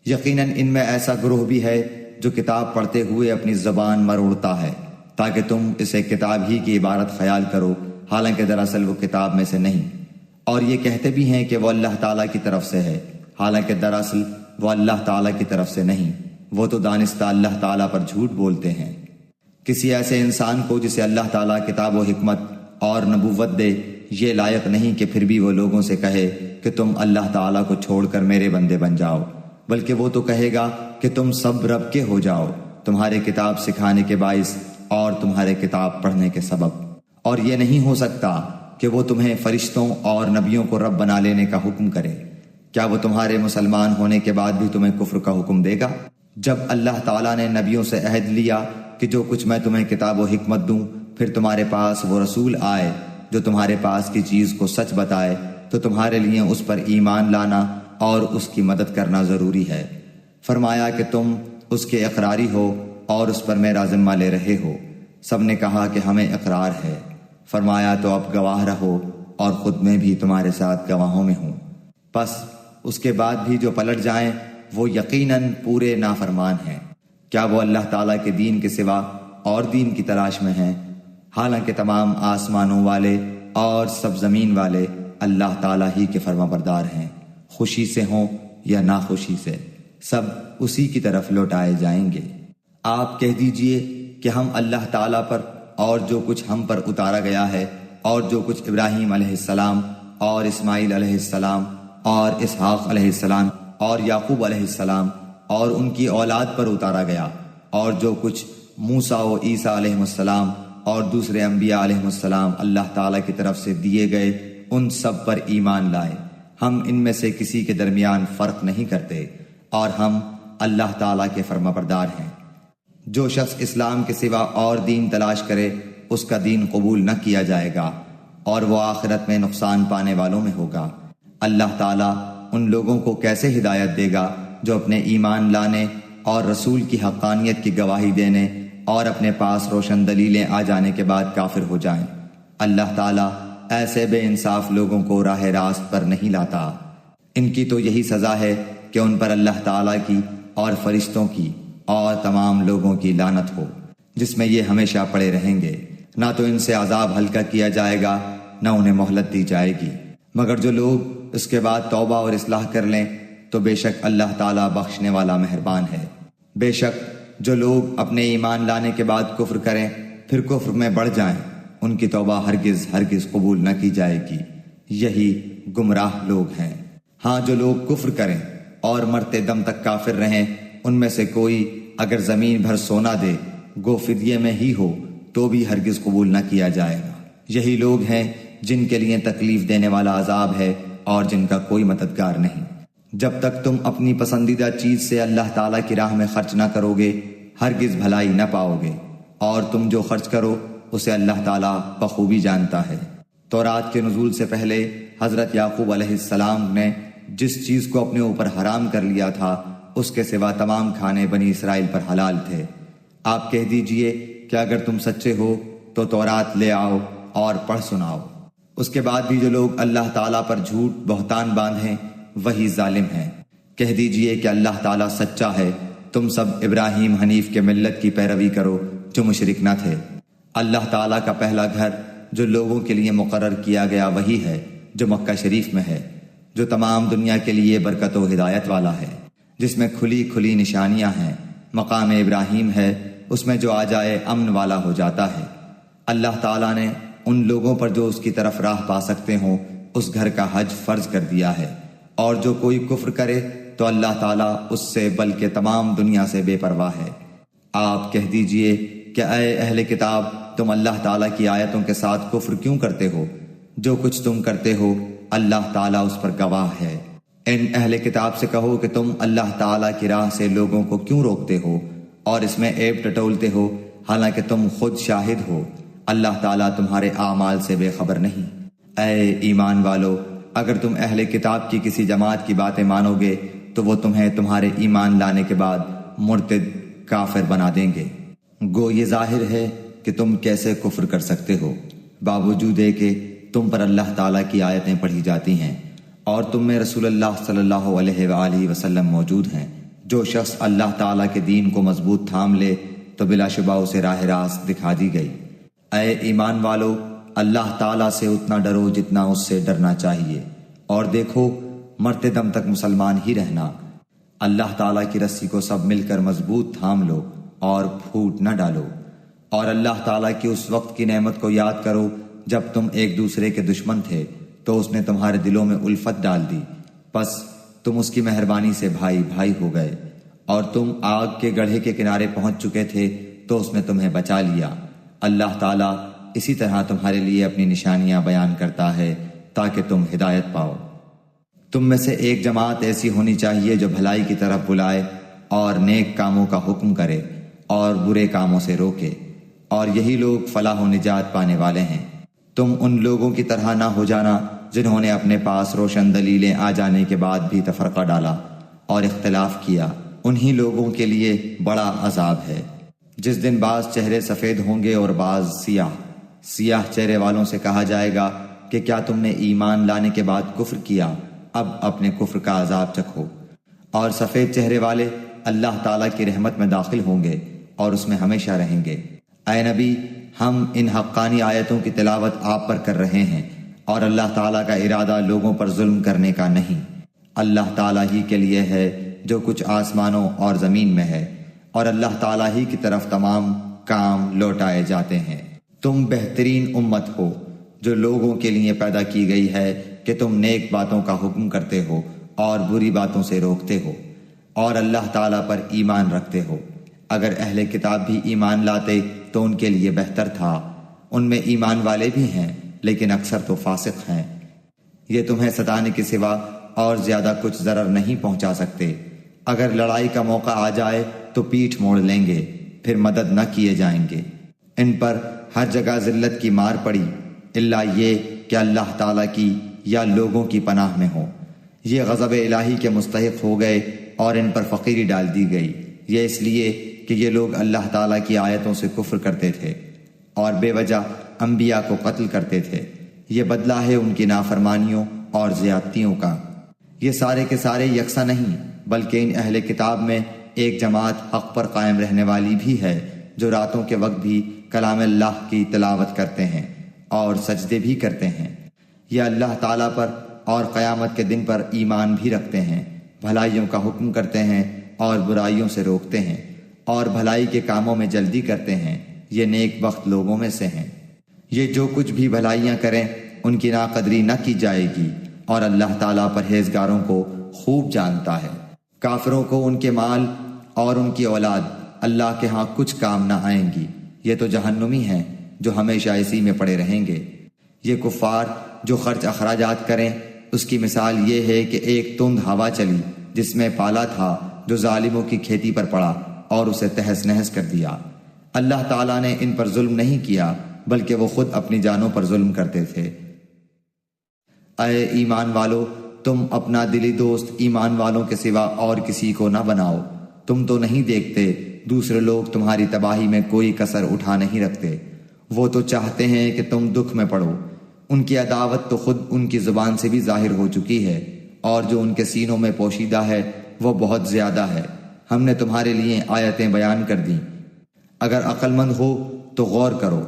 یقیناً ان میں ایسا گروہ بھی ہے جو کتاب پڑھتے ہوئے اپنی زبان مروڑتا ہے تاکہ تم اسے کتاب ہی کی عبارت خیال کرو، حالانکہ دراصل وہ کتاب میں سے نہیں، اور یہ کہتے بھی ہیں کہ وہ اللہ تعالیٰ کی طرف سے ہے، حالانکہ دراصل وہ اللہ تعالیٰ کی طرف سے نہیں، وہ تو دانستہ اللہ تعالیٰ پر جھوٹ بولتے ہیں۔ کسی ایسے انسان کو جسے اللہ تعالیٰ کتاب و حکمت اور نبوت دے یہ لائق نہیں کہ پھر بھی وہ لوگوں سے کہے کہ تم اللہ تعالیٰ کو چھوڑ کر میرے بندے بن جاؤ، بلکہ وہ تو کہے گا کہ تم سب رب کے ہو جاؤ، تمہارے کتاب سکھانے کے باعث اور تمہارے کتاب پڑھنے کے سبب۔ اور یہ نہیں ہو سکتا کہ وہ تمہیں فرشتوں اور نبیوں کو رب بنا لینے کا حکم کرے۔ کیا وہ تمہارے مسلمان ہونے کے بعد بھی تمہیں کفر کا حکم دے گا؟ جب اللہ تعالیٰ نے نبیوں سے عہد لیا کہ جو کچھ میں تمہیں کتاب و حکمت دوں، پھر تمہارے پاس وہ رسول آئے جو تمہارے پاس کی چیز کو سچ بتائے، تو تمہارے لیے اس پر ایمان لانا اور اس کی مدد کرنا ضروری ہے۔ فرمایا کہ تم اس کے اقراری ہو اور اس پر میرا ذمہ لے رہے ہو۔ سب نے کہا کہ ہمیں اقرار ہے۔ فرمایا تو اب گواہ رہو اور خود میں بھی تمہارے ساتھ گواہوں میں ہوں۔ پس اس کے بعد بھی جو پلٹ جائیں وہ یقیناً پورے نافرمان ہیں۔ کیا وہ اللہ تعالیٰ کے دین کے سوا اور دین کی تلاش میں ہیں؟ حالانکہ تمام آسمانوں والے اور سب زمین والے اللہ تعالیٰ ہی کے فرما بردار ہیں، خوشی سے ہوں یا ناخوشی سے، سب اسی کی طرف لوٹائے جائیں گے۔ آپ کہہ دیجئے کہ ہم اللہ تعالیٰ پر اور جو کچھ ہم پر اتارا گیا ہے اور جو کچھ ابراہیم علیہ السلام اور اسماعیل علیہ السلام اور اسحاق علیہ السلام اور یعقوب علیہ السلام اور ان کی اولاد پر اتارا گیا، اور جو کچھ موسیٰ و عیسیٰ علیہ السلام اور دوسرے انبیاء علیہ السلام اللہ تعالیٰ کی طرف سے دیے گئے، ان سب پر ایمان لائے۔ ہم ان میں سے کسی کے درمیان فرق نہیں کرتے، اور ہم اللہ تعالیٰ کے فرما بردار ہیں۔ جو شخص اسلام کے سوا اور دین تلاش کرے اس کا دین قبول نہ کیا جائے گا، اور وہ آخرت میں نقصان پانے والوں میں ہوگا۔ اللہ تعالیٰ ان لوگوں کو کیسے ہدایت دے گا جو اپنے ایمان لانے اور رسول کی حقانیت کی گواہی دینے اور اپنے پاس روشن دلیلیں آ جانے کے بعد کافر ہو جائیں۔ اللہ تعالیٰ ایسے بے انصاف لوگوں کو راہ راست پر نہیں لاتا۔ ان کی تو یہی سزا ہے کہ ان پر اللہ تعالیٰ کی اور فرشتوں کی اور تمام لوگوں کی لعنت ہو، جس میں یہ ہمیشہ پڑے رہیں گے۔ نہ تو ان سے عذاب ہلکا کیا جائے گا، نہ انہیں مہلت دی جائے گی، مگر جو لوگ اس کے بعد توبہ اور اصلاح کر لیں تو بے شک اللہ تعالیٰ بخشنے والا مہربان ہے۔ بے شک جو لوگ اپنے ایمان لانے کے بعد کفر کریں پھر کفر میں بڑھ جائیں ان کی توبہ ہرگز ہرگز قبول نہ کی جائے گی، یہی گمراہ لوگ ہیں۔ ہاں جو لوگ کفر کریں اور مرتے دم تک کافر رہیں ان میں سے کوئی اگر زمین بھر سونا دے گو فدیے میں ہی ہو تو بھی ہرگز قبول نہ کیا جائے گا۔ یہی لوگ ہیں جن کے لیے تکلیف دینے والا عذاب ہے اور جن کا کوئی مددگار نہیں۔ جب تک تم اپنی پسندیدہ چیز سے اللہ تعالیٰ کی راہ میں خرچ نہ کرو گے ہرگز بھلائی نہ پاؤ گے، اور تم جو خرچ کرو اسے اللہ تعالیٰ بخوبی جانتا ہے۔ تورات کے نزول سے پہلے حضرت یعقوب علیہ السلام نے جس چیز کو اپنے اوپر حرام کر لیا تھا اس کے سوا تمام کھانے بنی اسرائیل پر حلال تھے۔ آپ کہہ دیجئے کہ اگر تم سچے ہو تو تورات لے آؤ اور پڑھ سناؤ۔ اس کے بعد بھی جو لوگ اللہ تعالیٰ پر جھوٹ بہتان باندھیں وہی ظالم ہیں۔ کہہ دیجئے کہ اللہ تعالیٰ سچا ہے، تم سب ابراہیم حنیف کے ملت کی پیروی کرو جو مشرک نہ تھے۔ اللہ تعالیٰ کا پہلا گھر جو لوگوں کے لیے مقرر کیا گیا وہی ہے جو مکہ شریف میں ہے، جو تمام دنیا کے لیے برکت و ہدایت والا ہے، جس میں کھلی کھلی نشانیاں ہیں۔ مقام ابراہیم ہے، اس میں جو آ جائے امن والا ہو جاتا ہے۔ اللہ تعالیٰ نے ان لوگوں پر جو اس کی طرف راہ پا سکتے ہوں اس گھر کا حج فرض کر دیا ہے، اور جو کوئی کفر کرے تو اللہ تعالیٰ اس سے بلکہ تمام دنیا سے بے پرواہ ہے۔ آپ کہہ دیجئے کہ اے اہل کتاب تم اللہ تعالیٰ کی آیتوں کے ساتھ کفر کیوں کرتے ہو؟ جو کچھ تم کرتے ہو اللہ تعالیٰ اس پر گواہ ہے۔ ان اہل کتاب سے کہو کہ تم اللہ تعالیٰ کی راہ سے لوگوں کو کیوں روکتے ہو اور اس میں عیب ٹٹولتے ہو، حالانکہ تم خود شاہد ہو اللہ تعالیٰ تمہارے اعمال سے بے خبر نہیں۔ اے ایمان والو، اگر تم اہل کتاب کی کسی جماعت کی باتیں مانو گے تو وہ تمہیں تمہارے ایمان لانے کے بعد مرتد کافر بنا دیں گے۔ گو یہ ظاہر ہے کہ تم کیسے کفر کر سکتے ہو، باوجود کہ تم پر اللہ تعالیٰ کی آیتیں پڑھی جاتی ہیں اور تم میں رسول اللہ صلی اللہ علیہ وآلہ وسلم موجود ہیں۔ جو شخص اللہ تعالیٰ کے دین کو مضبوط تھام لے تو بلا شبہ اسے راہ راست دکھا دی گئی۔ اے ایمان والو، اللہ تعالیٰ سے اتنا ڈرو جتنا اس سے ڈرنا چاہیے، اور دیکھو مرتے دم تک مسلمان ہی رہنا۔ اللہ تعالیٰ کی رسی کو سب مل کر مضبوط تھام لو اور پھوٹ نہ ڈالو، اور اللہ تعالیٰ کی اس وقت کی نعمت کو یاد کرو جب تم ایک دوسرے کے دشمن تھے تو اس نے تمہارے دلوں میں الفت ڈال دی، پس تم اس کی مہربانی سے بھائی بھائی ہو گئے، اور تم آگ کے گڑھے کے کنارے پہنچ چکے تھے تو اس نے تمہیں بچا لیا۔ اللہ تعالیٰ اسی طرح تمہارے لیے اپنی نشانیاں بیان کرتا ہے تاکہ تم ہدایت پاؤ۔ تم میں سے ایک جماعت ایسی ہونی چاہیے جو بھلائی کی طرف بلائے اور نیک کاموں کا حکم کرے اور برے کاموں سے روکے، اور یہی لوگ فلاح و نجات پانے والے ہیں۔ تم ان لوگوں کی طرح نہ ہو جانا جنہوں نے اپنے پاس روشن دلیلیں آ جانے کے بعد بھی تفرقہ ڈالا اور اختلاف کیا، انہی لوگوں کے لیے بڑا عذاب ہے۔ جس دن بعض چہرے سفید ہوں گے اور بعض سیاہ، سیاہ چہرے والوں سے کہا جائے گا کہ کیا تم نے ایمان لانے کے بعد کفر کیا؟ اب اپنے کفر کا عذاب چکھو۔ اور سفید چہرے والے اللہ تعالیٰ کی رحمت میں داخل ہوں گے اور اس میں ہمیشہ رہیں گے۔ اے نبی، ہم ان حقانی آیتوں کی تلاوت آپ پر کر رہے ہیں، اور اللہ تعالیٰ کا ارادہ لوگوں پر ظلم کرنے کا نہیں۔ اللہ تعالیٰ ہی کے لیے ہے جو کچھ آسمانوں اور زمین میں ہے، اور اللہ تعالیٰ ہی کی طرف تمام کام لوٹائے جاتے ہیں۔ تم بہترین امت ہو جو لوگوں کے لیے پیدا کی گئی ہے کہ تم نیک باتوں کا حکم کرتے ہو اور بری باتوں سے روکتے ہو، اور اللہ تعالیٰ پر ایمان رکھتے ہو۔ اگر اہل کتاب بھی ایمان لاتے تو ان کے لیے بہتر تھا، ان میں ایمان والے بھی ہیں لیکن اکثر تو فاسق ہیں۔ یہ تمہیں ستانے کے سوا اور زیادہ کچھ ضرر نہیں پہنچا سکتے۔ اگر لڑائی کا موقع آ جائے تو پیٹھ موڑ لیں گے، پھر مدد نہ کیے جائیں گے۔ ان پر ہر جگہ ذلت کی مار پڑی، الا یہ کہ اللہ تعالیٰ کی یا لوگوں کی پناہ میں ہوں۔ یہ غضب الہی کے مستحق ہو گئے اور ان پر فقیری ڈال دی گئی، یہ اس لیے کہ یہ لوگ اللہ تعالیٰ کی آیتوں سے کفر کرتے تھے اور بے وجہ انبیاء کو قتل کرتے تھے۔ یہ بدلہ ہے ان کی نافرمانیوں اور زیادتیوں کا۔ یہ سارے کے سارے یکساں نہیں، بلکہ ان اہل کتاب میں ایک جماعت حق پر قائم رہنے والی بھی ہے، جو راتوں کے وقت بھی کلام اللہ کی تلاوت کرتے ہیں اور سجدے بھی کرتے ہیں۔ یہ اللہ تعالیٰ پر اور قیامت کے دن پر ایمان بھی رکھتے ہیں، بھلائیوں کا حکم کرتے ہیں اور برائیوں سے روکتے ہیں اور بھلائی کے کاموں میں جلدی کرتے ہیں، یہ نیک بخت لوگوں میں سے ہیں۔ یہ جو کچھ بھی بھلائیاں کریں ان کی ناقدری نہ کی جائے گی، اور اللہ تعالیٰ پرہیزگاروں کو خوب جانتا ہے۔ کافروں کو ان کے مال اور ان کی اولاد اللہ کے ہاں کچھ کام نہ آئیں گی، یہ تو جہنمی ہیں جو ہمیشہ اسی میں پڑے رہیں گے۔ یہ کفار جو خرچ اخراجات کریں، اس کی مثال یہ ہے کہ ایک تند ہوا چلی جس میں پالا تھا جو ظالموں کی کھیتی پر پڑا اور اسے تہس نہس کر دیا۔ اللہ تعالیٰ نے ان پر ظلم نہیں کیا بلکہ وہ خود اپنی جانوں پر ظلم کرتے تھے۔ اے ایمان والو، تم اپنا دلی دوست ایمان والوں کے سوا اور کسی کو نہ بناؤ۔ تم تو نہیں دیکھتے دوسرے لوگ تمہاری تباہی میں کوئی کسر اٹھا نہیں رکھتے، وہ تو چاہتے ہیں کہ تم دکھ میں پڑو۔ ان کی عداوت تو خود ان کی زبان سے بھی ظاہر ہو چکی ہے، اور جو ان کے سینوں میں پوشیدہ ہے وہ بہت زیادہ ہے۔ ہم نے تمہارے لیے آیتیں بیان کر دیں، اگر عقل مند ہو تو غور کرو۔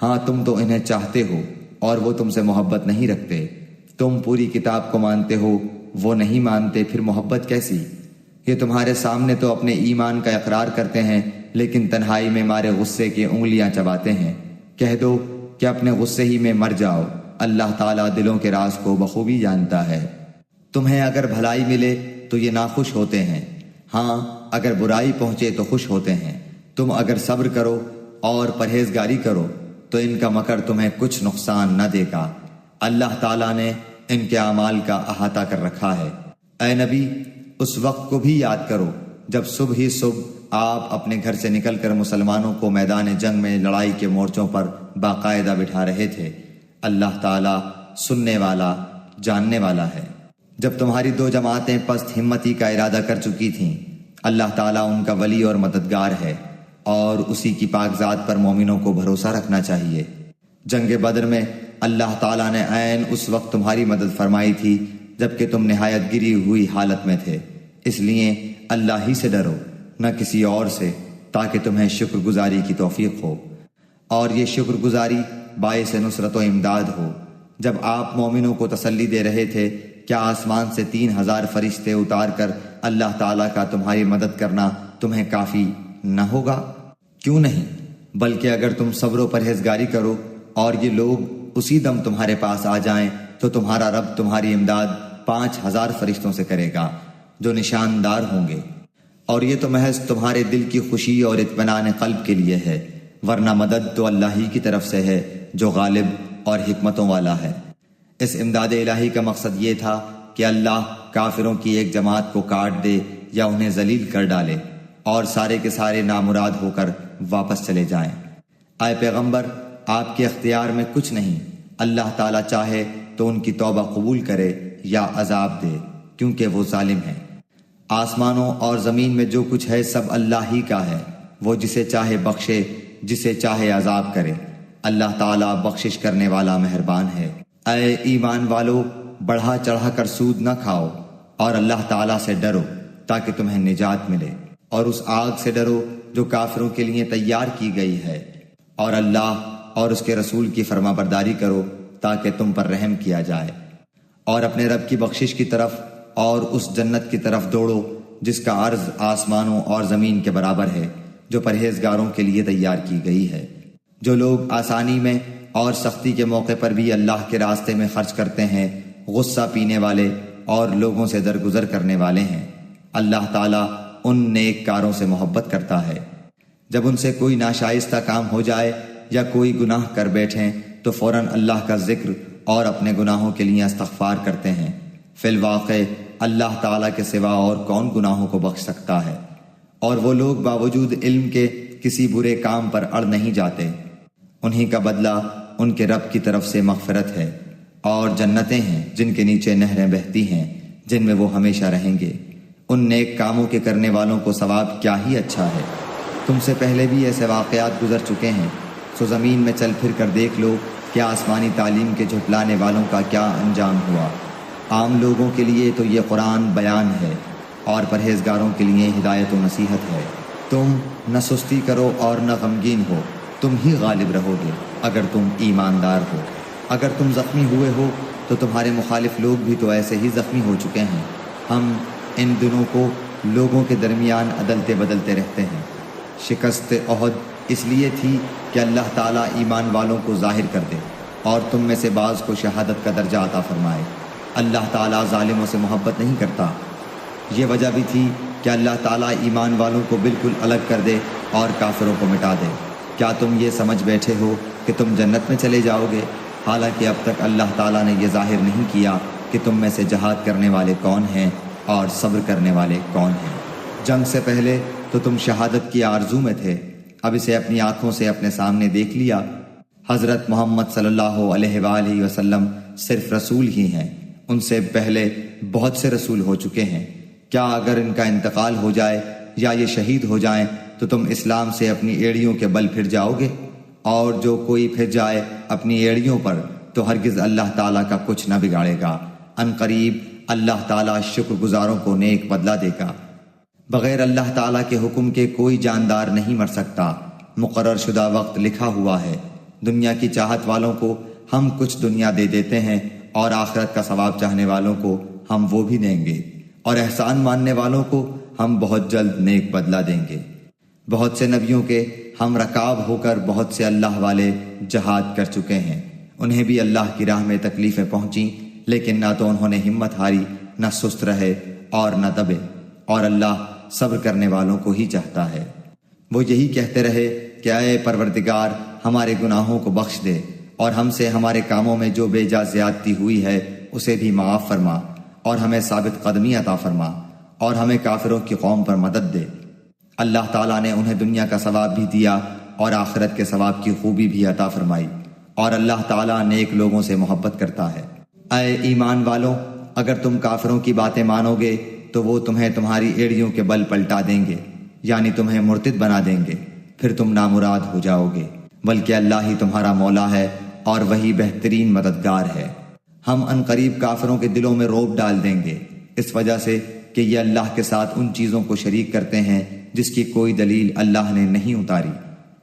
ہاں تم تو انہیں چاہتے ہو اور وہ تم سے محبت نہیں رکھتے۔ تم پوری کتاب کو مانتے ہو، وہ نہیں مانتے، پھر محبت کیسی؟ یہ تمہارے سامنے تو اپنے ایمان کا اقرار کرتے ہیں لیکن تنہائی میں مارے غصے کی انگلیاں چباتے ہیں۔ کہہ دو کہ اپنے غصے ہی میں مر جاؤ، اللہ تعالیٰ دلوں کے راز کو بخوبی جانتا ہے۔ تمہیں اگر بھلائی ملے تو یہ ناخوش ہوتے ہیں، ہاں اگر برائی پہنچے تو خوش ہوتے ہیں۔ تم اگر صبر کرو اور پرہیزگاری کرو تو ان کا مکر تمہیں کچھ نقصان نہ دے گا، اللہ تعالیٰ نے ان کے اعمال کا احاطہ کر رکھا ہے۔ اے نبی، اس وقت کو بھی یاد کرو جب صبح ہی صبح آپ اپنے گھر سے نکل کر مسلمانوں کو میدان جنگ میں لڑائی کے مورچوں پر باقاعدہ بٹھا رہے تھے۔ اللہ تعالیٰ سننے والا، جاننے والا ہے۔ جب تمہاری دو جماعتیں پست ہمتی کا ارادہ کر چکی تھیں، اللہ تعالیٰ ان کا ولی اور مددگار ہے، اور اسی کی پاک ذات پر مومنوں کو بھروسہ رکھنا چاہیے۔ جنگ بدر میں اللہ تعالیٰ نے عین اس وقت تمہاری مدد فرمائی تھی جبکہ تم نہایت گری ہوئی حالت میں تھے، اس لیے اللہ ہی سے ڈرو، نہ کسی اور سے، تاکہ تمہیں شکر گزاری کی توفیق ہو، اور یہ شکر گزاری باعث نصرت و امداد ہو۔ جب آپ مومنوں کو تسلی دے رہے تھے، کیا آسمان سے 3000 فرشتے اتار کر اللہ تعالیٰ کا تمہاری مدد کرنا تمہیں کافی نہ ہوگا؟ کیوں نہیں، بلکہ اگر تم صبر و پرہیزگاری کرو اور یہ لوگ اسی دم تمہارے پاس آ جائیں تو تمہارا رب تمہاری امداد 5000 فرشتوں سے کرے گا جو نشاندار ہوں گے، اور یہ تو محض تمہارے دل کی خوشی اور اطمینان قلب کے لیے ہے، ورنہ مدد تو اللہ ہی کی طرف سے ہے جو غالب اور حکمتوں والا ہے۔ اس امداد الہی کا مقصد یہ تھا کہ اللہ کافروں کی ایک جماعت کو کاٹ دے یا انہیں ذلیل کر ڈالے اور سارے کے سارے نامراد ہو کر واپس چلے جائیں۔ اے پیغمبر، آپ کے اختیار میں کچھ نہیں، اللہ تعالیٰ چاہے تو ان کی توبہ قبول کرے یا عذاب دے، کیونکہ وہ ظالم ہے۔ آسمانوں اور زمین میں جو کچھ ہے سب اللہ ہی کا ہے، وہ جسے چاہے بخشے، جسے چاہے عذاب کرے، اللہ تعالیٰ بخشش کرنے والا مہربان ہے۔ اے ایمان والو، بڑھا چڑھا کر سود نہ کھاؤ، اور اللہ تعالیٰ سے ڈرو تاکہ تمہیں نجات ملے، اور اس آگ سے ڈرو جو کافروں کے لیے تیار کی گئی ہے، اور اللہ اور اس کے رسول کی فرما برداری کرو تاکہ تم پر رحم کیا جائے، اور اپنے رب کی بخشش کی طرف اور اس جنت کی طرف دوڑو جس کا عرض آسمانوں اور زمین کے برابر ہے، جو پرہیزگاروں کے لیے تیار کی گئی ہے۔ جو لوگ آسانی میں اور سختی کے موقع پر بھی اللہ کے راستے میں خرچ کرتے ہیں، غصہ پینے والے اور لوگوں سے درگزر کرنے والے ہیں، اللہ تعالیٰ ان نیک کاروں سے محبت کرتا ہے۔ جب ان سے کوئی ناشائستہ کام ہو جائے یا کوئی گناہ کر بیٹھیں تو فوراً اللہ کا ذکر اور اپنے گناہوں کے لیے استغفار کرتے ہیں۔ فی الواقع اللہ تعالیٰ کے سوا اور کون گناہوں کو بخش سکتا ہے، اور وہ لوگ باوجود علم کے کسی برے کام پر اڑ نہیں جاتے۔ انہی کا بدلہ ان کے رب کی طرف سے مغفرت ہے، اور جنتیں ہیں جن کے نیچے نہریں بہتی ہیں، جن میں وہ ہمیشہ رہیں گے۔ ان نیک کاموں کے کرنے والوں کو ثواب کیا ہی اچھا ہے۔ تم سے پہلے بھی ایسے واقعات گزر چکے ہیں، سو زمین میں چل پھر کر دیکھ لو کہ آسمانی تعلیم کے جھٹلانے والوں کا کیا انجام ہوا۔ عام لوگوں کے لیے تو یہ قرآن بیان ہے، اور پرہیزگاروں کے لیے ہدایت و نصیحت ہے۔ تم نہ سستی کرو اور نہ غمگین ہو، تم ہی غالب رہو گے اگر تم ایماندار ہو۔ اگر تم زخمی ہوئے ہو تو تمہارے مخالف لوگ بھی تو ایسے ہی زخمی ہو چکے ہیں۔ ہم ان دنوں کو لوگوں کے درمیان عدلتے بدلتے رہتے ہیں۔ شکست احد اس لیے تھی کہ اللہ تعالیٰ ایمان والوں کو ظاہر کر دے اور تم میں سے بعض کو شہادت کا درجہ عطا فرمائے۔ اللہ تعالیٰ ظالموں سے محبت نہیں کرتا۔ یہ وجہ بھی تھی کہ اللہ تعالیٰ ایمان والوں کو بالکل الگ کر دے اور کافروں کو مٹا دے۔ کیا تم یہ سمجھ بیٹھے ہو کہ تم جنت میں چلے جاؤ گے، حالانکہ اب تک اللہ تعالیٰ نے یہ ظاہر نہیں کیا کہ تم میں سے جہاد کرنے والے کون ہیں اور صبر کرنے والے کون ہیں۔ جنگ سے پہلے تو تم شہادت کی آرزو میں تھے، اب اسے اپنی آنکھوں سے اپنے سامنے دیکھ لیا۔ حضرت محمد صلی اللہ علیہ وآلہ وسلم صرف رسول ہی ہیں، ان سے پہلے بہت سے رسول ہو چکے ہیں۔ کیا اگر ان کا انتقال ہو جائے یا یہ شہید ہو جائیں تو تم اسلام سے اپنی ایڑیوں کے بل پھر جاؤ گے؟ اور جو کوئی پھر جائے اپنی ایڑیوں پر تو ہرگز اللہ تعالیٰ کا کچھ نہ بگاڑے گا۔ ان قریب اللہ تعالیٰ شکر گزاروں کو نیک بدلہ دے گا۔ بغیر اللہ تعالیٰ کے حکم کے کوئی جاندار نہیں مر سکتا۔ مقرر شدہ وقت لکھا ہوا ہے۔ دنیا کی چاہت والوں کو ہم کچھ دنیا دے دیتے ہیں اور آخرت کا ثواب چاہنے والوں کو ہم وہ بھی دیں گے، اور احسان ماننے والوں کو ہم بہت جلد نیک بدلہ دیں گے۔ بہت سے نبیوں کے ہم رکاب ہو کر بہت سے اللہ والے جہاد کر چکے ہیں، انہیں بھی اللہ کی راہ میں تکلیفیں پہنچیں، لیکن نہ تو انہوں نے ہمت ہاری، نہ سست رہے اور نہ دبے، اور اللہ صبر کرنے والوں کو ہی چاہتا ہے۔ وہ یہی کہتے رہے کہ اے پروردگار ہمارے گناہوں کو بخش دے اور ہم سے ہمارے کاموں میں جو بے جا زیادتی ہوئی ہے اسے بھی معاف فرما، اور ہمیں ثابت قدمی عطا فرما، اور ہمیں کافروں کی قوم پر مدد دے۔ اللہ تعالیٰ نے انہیں دنیا کا ثواب بھی دیا اور آخرت کے ثواب کی خوبی بھی عطا فرمائی، اور اللہ تعالیٰ نیک لوگوں سے محبت کرتا ہے۔ اے ایمان والوں، اگر تم کافروں کی باتیں مانو گے تو وہ تمہیں تمہاری ایڑیوں کے بل پلٹا دیں گے، یعنی تمہیں مرتد بنا دیں گے، پھر تم نامراد ہو جاؤ گے، بلکہ اللہ ہی تمہارا مولا ہے اور وہی بہترین مددگار ہے۔ ہم ان قریب کافروں کے دلوں میں رعب ڈال دیں گے، اس وجہ سے کہ یہ اللہ کے ساتھ ان چیزوں کو شریک کرتے ہیں جس کی کوئی دلیل اللہ نے نہیں اتاری۔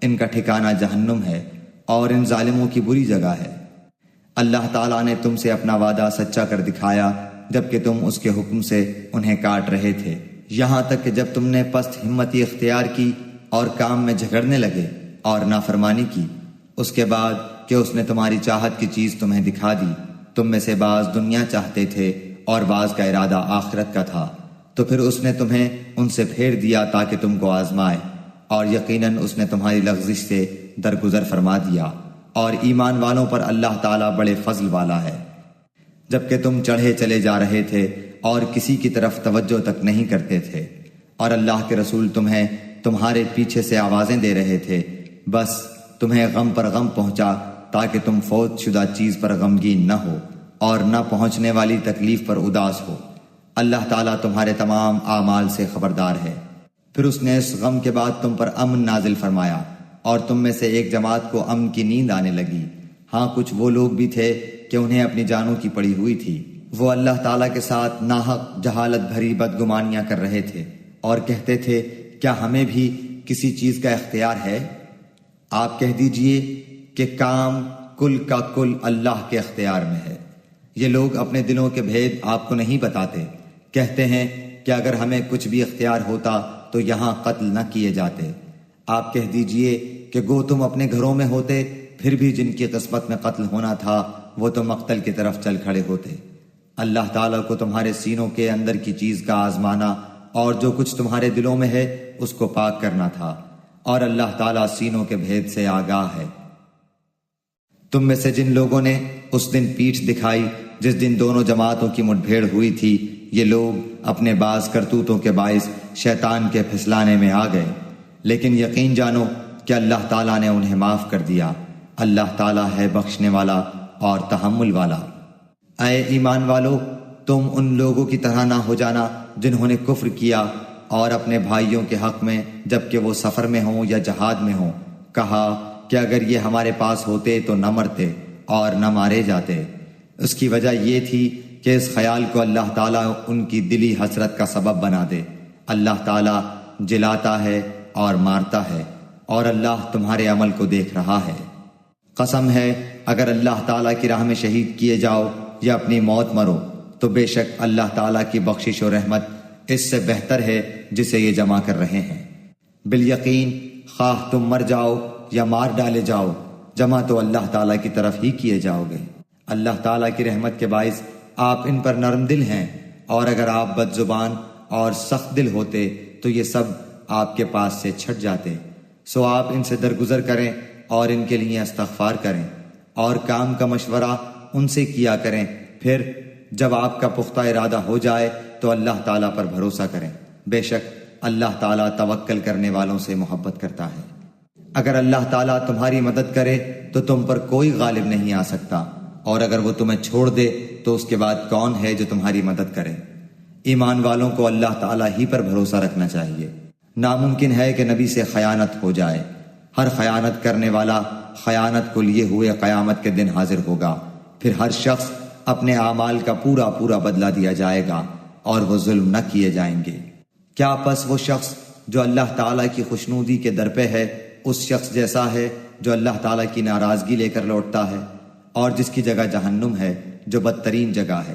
ان کا ٹھکانہ جہنم ہے اور ان ظالموں کی بری جگہ ہے۔ اللہ تعالیٰ نے تم سے اپنا وعدہ سچا کر دکھایا جبکہ تم اس کے حکم سے انہیں کاٹ رہے تھے، یہاں تک کہ جب تم نے پست ہمتی اختیار کی اور کام میں جھگڑنے لگے اور نافرمانی کی، اس کے بعد کہ اس نے تمہاری چاہت کی چیز تمہیں دکھا دی۔ تم میں سے بعض دنیا چاہتے تھے اور بعض کا ارادہ آخرت کا تھا، تو پھر اس نے تمہیں ان سے پھیر دیا تاکہ تم کو آزمائے، اور یقیناً اس نے تمہاری لغزش سے درگزر فرما دیا، اور ایمان والوں پر اللہ تعالیٰ بڑے فضل والا ہے۔ جبکہ تم چڑھے چلے جا رہے تھے اور کسی کی طرف توجہ تک نہیں کرتے تھے، اور اللہ کے رسول تمہیں تمہارے پیچھے سے آوازیں دے رہے تھے، بس تمہیں غم پر غم پہنچا تاکہ تم فوت شدہ چیز پر غمگین نہ ہو اور نہ پہنچنے والی تکلیف پر اداس ہو۔ اللہ تعالیٰ تمہارے تمام اعمال سے خبردار ہے۔ پھر اس نے اس غم کے بعد تم پر امن نازل فرمایا، اور تم میں سے ایک جماعت کو امن کی نیند آنے لگی۔ ہاں کچھ وہ لوگ بھی تھے کہ انہیں اپنی جانوں کی پڑی ہوئی تھی، وہ اللہ تعالیٰ کے ساتھ ناحق جہالت بھری بدگمانیاں کر رہے تھے اور کہتے تھے کیا ہمیں بھی کسی چیز کا اختیار ہے؟ آپ کہہ دیجئے کہ کام کل کا کل اللہ کے اختیار میں ہے۔ یہ لوگ اپنے دلوں کے بھید آپ کو نہیں بتاتے، کہتے ہیں کہ اگر ہمیں کچھ بھی اختیار ہوتا تو یہاں قتل نہ کیے جاتے۔ آپ کہہ دیجئے کہ گو تم اپنے گھروں میں ہوتے، پھر بھی جن کی قسمت میں قتل ہونا تھا وہ تو مقتل کی طرف چل کھڑے ہوتے۔ اللہ تعالیٰ کو تمہارے سینوں کے اندر کی چیز کا آزمانا اور جو کچھ تمہارے دلوں میں ہے اس کو پاک کرنا تھا، اور اللہ تعالیٰ سینوں کے بھید سے آگاہ ہے۔ تم میں سے جن لوگوں نے اس دن پیٹھ دکھائی جس دن دونوں جماعتوں کی مٹ بھیڑ ہوئی تھی، یہ لوگ اپنے بعض کرتوتوں کے باعث شیطان کے پھسلانے میں آ گئے، لیکن یقین جانو کہ اللہ تعالیٰ نے انہیں معاف کر دیا۔ اللہ تعالیٰ ہے بخشنے والا اور تحمل والا۔ اے ایمان والو، تم ان لوگوں کی طرح نہ ہو جانا جنہوں نے کفر کیا اور اپنے بھائیوں کے حق میں جبکہ وہ سفر میں ہوں یا جہاد میں ہوں کہا کہ اگر یہ ہمارے پاس ہوتے تو نہ مرتے اور نہ مارے جاتے۔ اس کی وجہ یہ تھی کہ اس خیال کو اللہ تعالیٰ ان کی دلی حسرت کا سبب بنا دے۔ اللہ تعالیٰ جلاتا ہے اور مارتا ہے، اور اللہ تمہارے عمل کو دیکھ رہا ہے۔ قسم ہے اگر اللہ تعالیٰ کی راہ میں شہید کیے جاؤ یا اپنی موت مرو تو بے شک اللہ تعالیٰ کی بخشش و رحمت اس سے بہتر ہے جسے یہ جمع کر رہے ہیں۔ بالیقین خواہ تم مر جاؤ یا مار ڈالے جاؤ، جمع تو اللہ تعالیٰ کی طرف ہی کیے جاؤ گے۔ اللہ تعالیٰ کی رحمت کے باعث آپ ان پر نرم دل ہیں، اور اگر آپ بد زبان اور سخت دل ہوتے تو یہ سب آپ کے پاس سے چھٹ جاتے۔ سو آپ ان سے درگزر کریں اور ان کے لیے استغفار کریں، اور کام کا مشورہ ان سے کیا کریں۔ پھر جب آپ کا پختہ ارادہ ہو جائے تو اللہ تعالیٰ پر بھروسہ کریں، بے شک اللہ تعالیٰ توکل کرنے والوں سے محبت کرتا ہے۔ اگر اللہ تعالیٰ تمہاری مدد کرے تو تم پر کوئی غالب نہیں آ سکتا، اور اگر وہ تمہیں چھوڑ دے تو اس کے بعد کون ہے جو تمہاری مدد کرے؟ ایمان والوں کو اللہ تعالیٰ ہی پر بھروسہ رکھنا چاہیے۔ ناممکن ہے کہ نبی سے خیانت ہو جائے۔ ہر خیانت کرنے والا خیانت کو لیے ہوئے قیامت کے دن حاضر ہوگا، پھر ہر شخص اپنے اعمال کا پورا پورا بدلہ دیا جائے گا، اور وہ ظلم نہ کیے جائیں گے۔ کیا پس وہ شخص جو اللہ تعالیٰ کی خوشنودی کے در پہ ہے اس شخص جیسا ہے جو اللہ تعالیٰ کی ناراضگی لے کر لوٹتا ہے، اور جس کی جگہ جہنم ہے جو بدترین جگہ ہے؟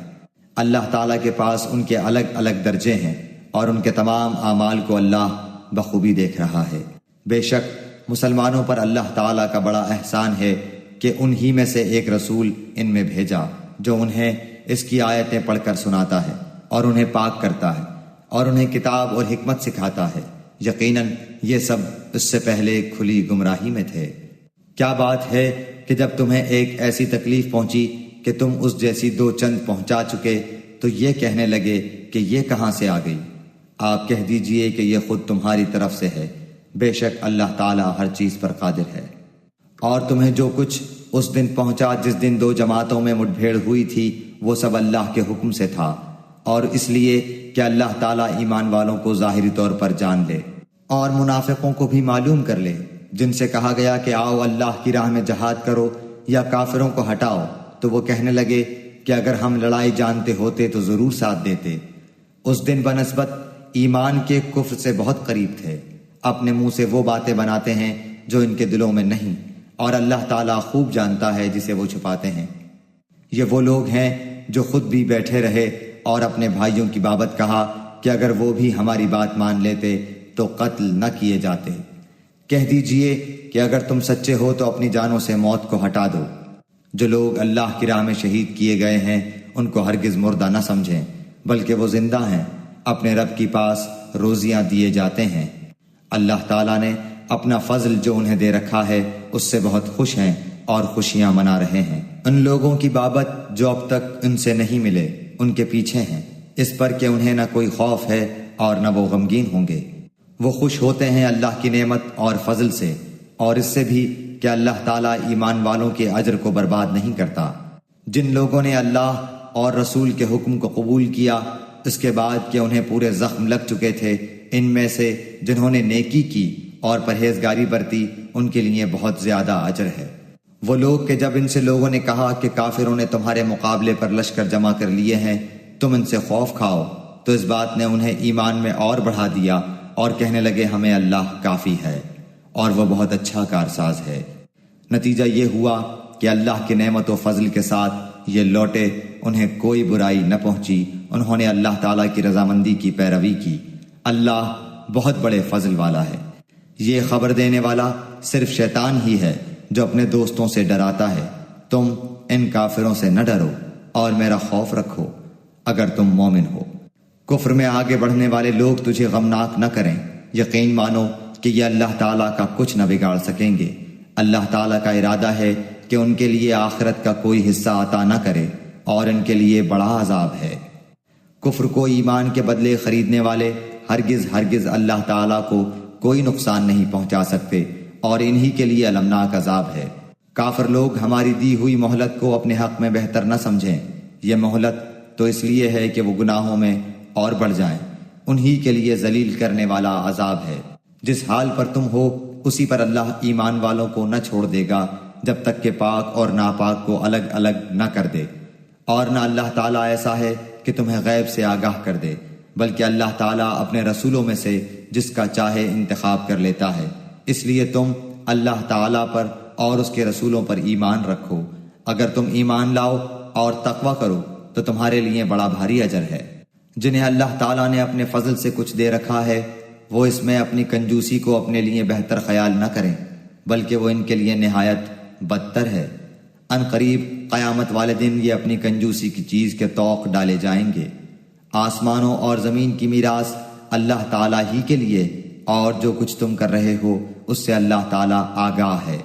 اللہ تعالیٰ کے پاس ان کے الگ الگ درجے ہیں، اور ان کے تمام اعمال کو اللہ بخوبی دیکھ رہا ہے۔ بے شک مسلمانوں پر اللہ تعالیٰ کا بڑا احسان ہے کہ انہی میں سے ایک رسول ان میں بھیجا جو انہیں اس کی آیتیں پڑھ کر سناتا ہے، اور انہیں پاک کرتا ہے، اور انہیں کتاب اور حکمت سکھاتا ہے۔ یقیناً یہ سب اس سے پہلے کھلی گمراہی میں تھے۔ کیا بات ہے کہ جب تمہیں ایک ایسی تکلیف پہنچی کہ تم اس جیسی دو چند پہنچا چکے تو یہ کہنے لگے کہ یہ کہاں سے آ گئی؟ آپ کہہ دیجئے کہ یہ خود تمہاری طرف سے ہے، بے شک اللہ تعالیٰ ہر چیز پر قادر ہے۔ اور تمہیں جو کچھ اس دن پہنچا جس دن دو جماعتوں میں مٹ بھیڑ ہوئی تھی، وہ سب اللہ کے حکم سے تھا، اور اس لیے کہ اللہ تعالیٰ ایمان والوں کو ظاہری طور پر جان لے، اور منافقوں کو بھی معلوم کر لے، جن سے کہا گیا کہ آؤ اللہ کی راہ میں جہاد کرو یا کافروں کو ہٹاؤ، تو وہ کہنے لگے کہ اگر ہم لڑائی جانتے ہوتے تو ضرور ساتھ دیتے۔ اس دن بنسبت ایمان کے کفر سے بہت قریب تھے۔ اپنے منہ سے وہ باتیں بناتے ہیں جو ان کے دلوں میں نہیں، اور اللہ تعالیٰ خوب جانتا ہے جسے وہ چھپاتے ہیں۔ یہ وہ لوگ ہیں جو خود بھی بیٹھے رہے اور اپنے بھائیوں کی بابت کہا کہ اگر وہ بھی ہماری بات مان لیتے تو قتل نہ کیے جاتے۔ کہہ دیجئے کہ اگر تم سچے ہو تو اپنی جانوں سے موت کو ہٹا دو۔ جو لوگ اللہ کی راہ میں شہید کیے گئے ہیں ان کو ہرگز مردہ نہ سمجھیں، بلکہ وہ زندہ ہیں، اپنے رب کے پاس روزیاں دیے جاتے ہیں۔ اللہ تعالیٰ نے اپنا فضل جو انہیں دے رکھا ہے اس سے بہت خوش ہیں اور خوشیاں منا رہے ہیں۔ ان لوگوں کی بابت جو اب تک ان سے نہیں ملے ان کے پیچھے ہیں، اس پر کہ انہیں نہ کوئی خوف ہے اور نہ وہ غمگین ہوں گے۔ وہ خوش ہوتے ہیں اللہ کی نعمت اور فضل سے، اور اس سے بھی کہ اللہ تعالیٰ ایمان والوں کے اجر کو برباد نہیں کرتا۔ جن لوگوں نے اللہ اور رسول کے حکم کو قبول کیا اس کے بعد کہ انہیں پورے زخم لگ چکے تھے، ان میں سے جنہوں نے نیکی کی اور پرہیزگاری برتی ان کے لیے بہت زیادہ اجر ہے۔ وہ لوگ کہ جب ان سے لوگوں نے کہا کہ کافروں نے تمہارے مقابلے پر لشکر جمع کر لیے ہیں، تم ان سے خوف کھاؤ، تو اس بات نے انہیں ایمان میں اور بڑھا دیا، اور کہنے لگے ہمیں اللہ کافی ہے اور وہ بہت اچھا کارساز ہے۔ نتیجہ یہ ہوا کہ اللہ کی نعمت و فضل کے ساتھ یہ لوٹے، انہیں کوئی برائی نہ پہنچی، انہوں نے اللہ تعالیٰ کی رضامندی کی پیروی کی۔ اللہ بہت بڑے فضل والا ہے۔ یہ خبر دینے والا صرف شیطان ہی ہے جو اپنے دوستوں سے ڈراتا ہے۔ تم ان کافروں سے نہ ڈرو اور میرا خوف رکھو اگر تم مومن ہو۔ کفر میں آگے بڑھنے والے لوگ تجھے غمناک نہ کریں، یقین مانو کہ یہ اللہ تعالیٰ کا کچھ نہ بگاڑ سکیں گے۔ اللہ تعالیٰ کا ارادہ ہے کہ ان کے لیے آخرت کا کوئی حصہ عطا نہ کرے، اور ان کے لیے بڑا عذاب ہے۔ کفر کو ایمان کے بدلے خریدنے والے ہرگز اللہ تعالیٰ کو کوئی نقصان نہیں پہنچا سکتے، اور انہی کے لیے المناک عذاب ہے۔ کافر لوگ ہماری دی ہوئی مہلت کو اپنے حق میں بہتر نہ سمجھیں، یہ مہلت تو اس لیے ہے کہ وہ گناہوں میں اور بڑھ جائیں۔ انہی کے لیے ذلیل کرنے والا عذاب ہے۔ جس حال پر تم ہو اسی پر اللہ ایمان والوں کو نہ چھوڑ دے گا جب تک کہ پاک اور ناپاک کو الگ الگ نہ کر دے، اور نہ اللہ تعالیٰ ایسا ہے کہ تمہیں غیب سے آگاہ کر دے، بلکہ اللہ تعالیٰ اپنے رسولوں میں سے جس کا چاہے انتخاب کر لیتا ہے۔ اس لیے تم اللہ تعالیٰ پر اور اس کے رسولوں پر ایمان رکھو۔ اگر تم ایمان لاؤ اور تقوی کرو تو تمہارے لیے بڑا بھاری اجر ہے۔ جنہیں اللہ تعالیٰ نے اپنے فضل سے کچھ دے رکھا ہے وہ اس میں اپنی کنجوسی کو اپنے لیے بہتر خیال نہ کریں، بلکہ وہ ان کے لیے نہایت بدتر ہے۔ ان قریب قیامت والے دن یہ اپنی کنجوسی کی چیز کے طوق ڈالے جائیں گے۔ آسمانوں اور زمین کی میراث اللہ تعالیٰ ہی کے لیے، اور جو کچھ تم کر رہے ہو اس سے اللہ تعالیٰ آگاہ ہے۔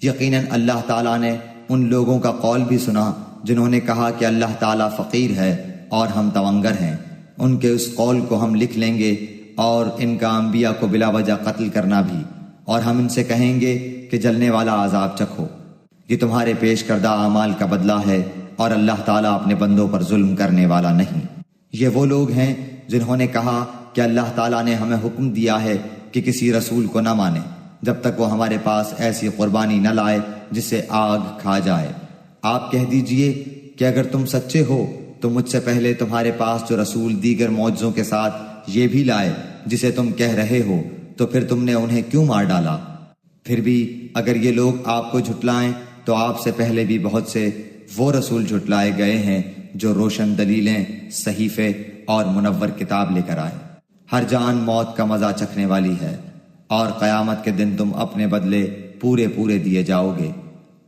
یقیناً اللہ تعالیٰ نے ان لوگوں کا قول بھی سنا جنہوں نے کہا کہ اللہ تعالیٰ فقیر ہے اور ہم تونگر ہیں۔ ان کے اس قول کو ہم لکھ لیں گے، اور ان کا انبیاء کو بلا وجہ قتل کرنا بھی، اور ہم ان سے کہیں گے کہ جلنے والا عذاب چکھو۔ یہ تمہارے پیش کردہ اعمال کا بدلہ ہے، اور اللہ تعالیٰ اپنے بندوں پر ظلم کرنے والا نہیں۔ یہ وہ لوگ ہیں جنہوں نے کہا کہ اللہ تعالیٰ نے ہمیں حکم دیا ہے کہ کسی رسول کو نہ مانیں جب تک وہ ہمارے پاس ایسی قربانی نہ لائے جسے آگ کھا جائے۔ آپ کہہ دیجئے کہ اگر تم سچے ہو تو مجھ سے پہلے تمہارے پاس جو رسول دیگر معجزوں کے ساتھ یہ بھی لائے جسے تم کہہ رہے ہو، تو پھر تم نے انہیں کیوں مار ڈالا؟ پھر بھی اگر یہ لوگ آپ کو جھٹلائیں تو آپ سے پہلے بھی بہت سے وہ رسول جھٹلائے گئے ہیں جو روشن دلیلیں، صحیفے اور منور کتاب لے کر آئے۔ ہر جان موت کا مزہ چکھنے والی ہے، اور قیامت کے دن تم اپنے بدلے پورے پورے دیے جاؤ گے۔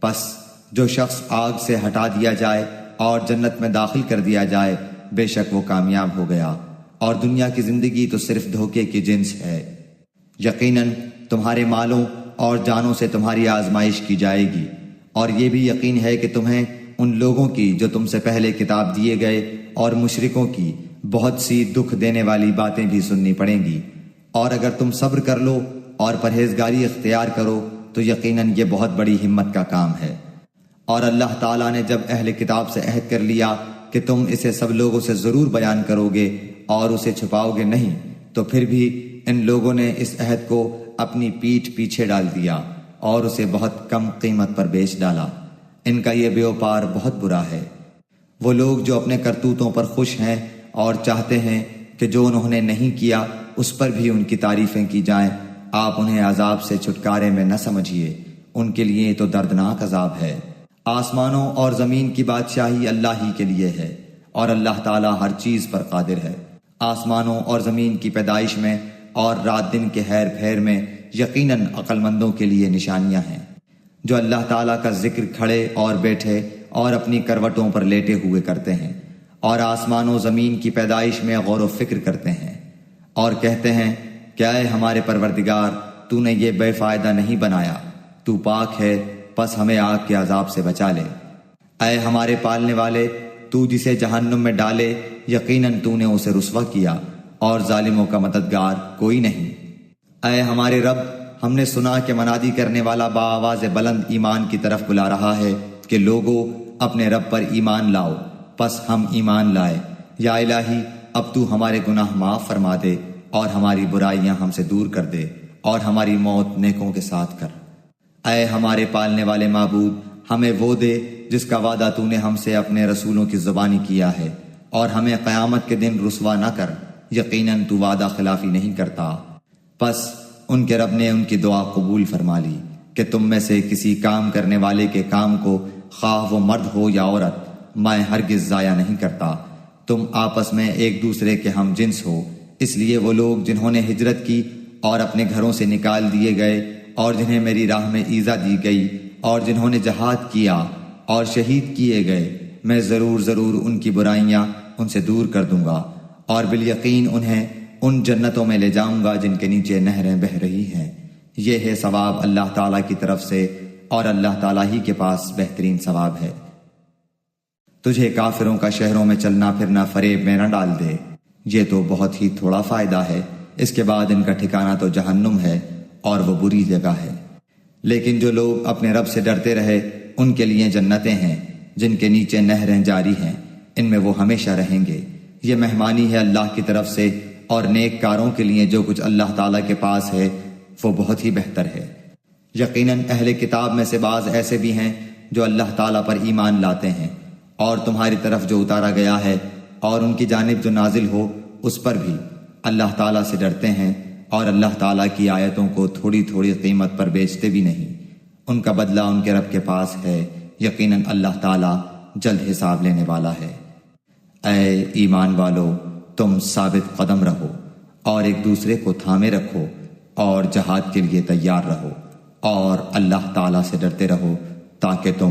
پس جو شخص آگ سے ہٹا دیا جائے اور جنت میں داخل کر دیا جائے، بے شک وہ کامیاب ہو گیا، اور دنیا کی زندگی تو صرف دھوکے کی جنس ہے۔ یقیناً تمہارے مالوں اور جانوں سے تمہاری آزمائش کی جائے گی، اور یہ بھی یقین ہے کہ تمہیں ان لوگوں کی جو تم سے پہلے کتاب دیے گئے اور مشرکوں کی بہت سی دکھ دینے والی باتیں بھی سننی پڑیں گی، اور اگر تم صبر کر لو اور پرہیزگاری اختیار کرو تو یقیناً یہ بہت بڑی ہمت کا کام ہے۔ اور اللہ تعالیٰ نے جب اہل کتاب سے عہد کر لیا کہ تم اسے سب لوگوں سے ضرور بیان کرو گے اور اسے چھپاؤ گے نہیں، تو پھر بھی ان لوگوں نے اس عہد کو اپنی پیٹھ پیچھے ڈال دیا اور اسے بہت کم قیمت پر بیچ ڈالا۔ ان کا یہ بیوپار بہت برا ہے۔ وہ لوگ جو اپنے کرتوتوں پر خوش ہیں اور چاہتے ہیں کہ جو انہوں نے نہیں کیا اس پر بھی ان کی تعریفیں کی جائیں، آپ انہیں عذاب سے چھٹکارے میں نہ سمجھیے، ان کے لیے تو دردناک عذاب ہے۔ آسمانوں اور زمین کی بادشاہی اللہ ہی کے لیے ہے، اور اللہ تعالیٰ ہر چیز پر قادر ہے۔ آسمانوں اور زمین کی پیدائش میں اور رات دن کے ہیر پھیر میں یقیناً عقل مندوں کے لیے نشانیاں ہیں، جو اللہ تعالیٰ کا ذکر کھڑے اور بیٹھے اور اپنی کروٹوں پر لیٹے ہوئے کرتے ہیں، اور آسمان و زمین کی پیدائش میں غور و فکر کرتے ہیں، اور کہتے ہیں کہ اے ہمارے پروردگار، تو نے یہ بے فائدہ نہیں بنایا، تو پاک ہے، پس ہمیں آگ کے عذاب سے بچا لے۔ اے ہمارے پالنے والے، تو جسے جہنم میں ڈالے یقیناً تو نے اسے رسوا کیا، اور ظالموں کا مددگار کوئی نہیں۔ اے ہمارے رب، ہم نے سنا کہ منادی کرنے والا بآواز بلند ایمان کی طرف بلا رہا ہے کہ لوگو اپنے رب پر ایمان لاؤ، پس ہم ایمان لائے۔ یا الہی، اب تو ہمارے گناہ معاف فرما دے اور ہماری برائیاں ہم سے دور کر دے، اور ہماری موت نیکوں کے ساتھ کر۔ اے ہمارے پالنے والے معبود، ہمیں وہ دے جس کا وعدہ تو نے ہم سے اپنے رسولوں کی زبانی کیا ہے، اور ہمیں قیامت کے دن رسوا نہ کر، یقیناً تو وعدہ خلافی نہیں کرتا۔ پس ان کے رب نے ان کی دعا قبول فرما لی کہ تم میں سے کسی کام کرنے والے کے کام کو، خواہ وہ مرد ہو یا عورت، میں ہرگز ضائع نہیں کرتا۔ تم آپس میں ایک دوسرے کے ہم جنس ہو، اس لیے وہ لوگ جنہوں نے ہجرت کی اور اپنے گھروں سے نکال دیے گئے، اور جنہیں میری راہ میں ایذا دی گئی، اور جنہوں نے جہاد کیا اور شہید کیے گئے، میں ضرور ان کی برائیاں ان سے دور کر دوں گا، اور بالیقین انہیں ان جنتوں میں لے جاؤں گا جن کے نیچے نہریں بہہ رہی ہیں۔ یہ ہے ثواب اللہ تعالیٰ کی طرف سے، اور اللہ تعالیٰ ہی کے پاس بہترین ثواب ہے۔ تجھے کافروں کا شہروں میں چلنا پھرنا فریب میں نہ ڈال دے، یہ تو بہت ہی تھوڑا فائدہ ہے، اس کے بعد ان کا ٹھکانہ تو جہنم ہے، اور وہ بری جگہ ہے۔ لیکن جو لوگ اپنے رب سے ڈرتے رہے ان کے لیے جنتیں ہیں جن کے نیچے نہریں جاری ہیں، ان میں وہ ہمیشہ رہیں گے۔ یہ مہمانی ہے اللہ کی طرف سے، اور نیک کاروں کے لیے جو کچھ اللہ تعالیٰ کے پاس ہے وہ بہت ہی بہتر ہے۔ یقیناً اہل کتاب میں سے بعض ایسے بھی ہیں جو اللہ تعالیٰ پر ایمان لاتے ہیں، اور تمہاری طرف جو اتارا گیا ہے اور ان کی جانب جو نازل ہو اس پر بھی اللہ تعالیٰ سے ڈرتے ہیں، اور اللہ تعالیٰ کی آیتوں کو تھوڑی تھوڑی قیمت پر بیچتے بھی نہیں۔ ان کا بدلہ ان کے رب کے پاس ہے، یقیناً اللہ تعالیٰ جلد حساب لینے والا ہے۔ اے ایمان والو، تم ثابت قدم رہو اور ایک دوسرے کو تھامے رکھو اور جہاد کے لیے تیار رہو اور اللہ تعالیٰ سے ڈرتے رہو تاکہ تم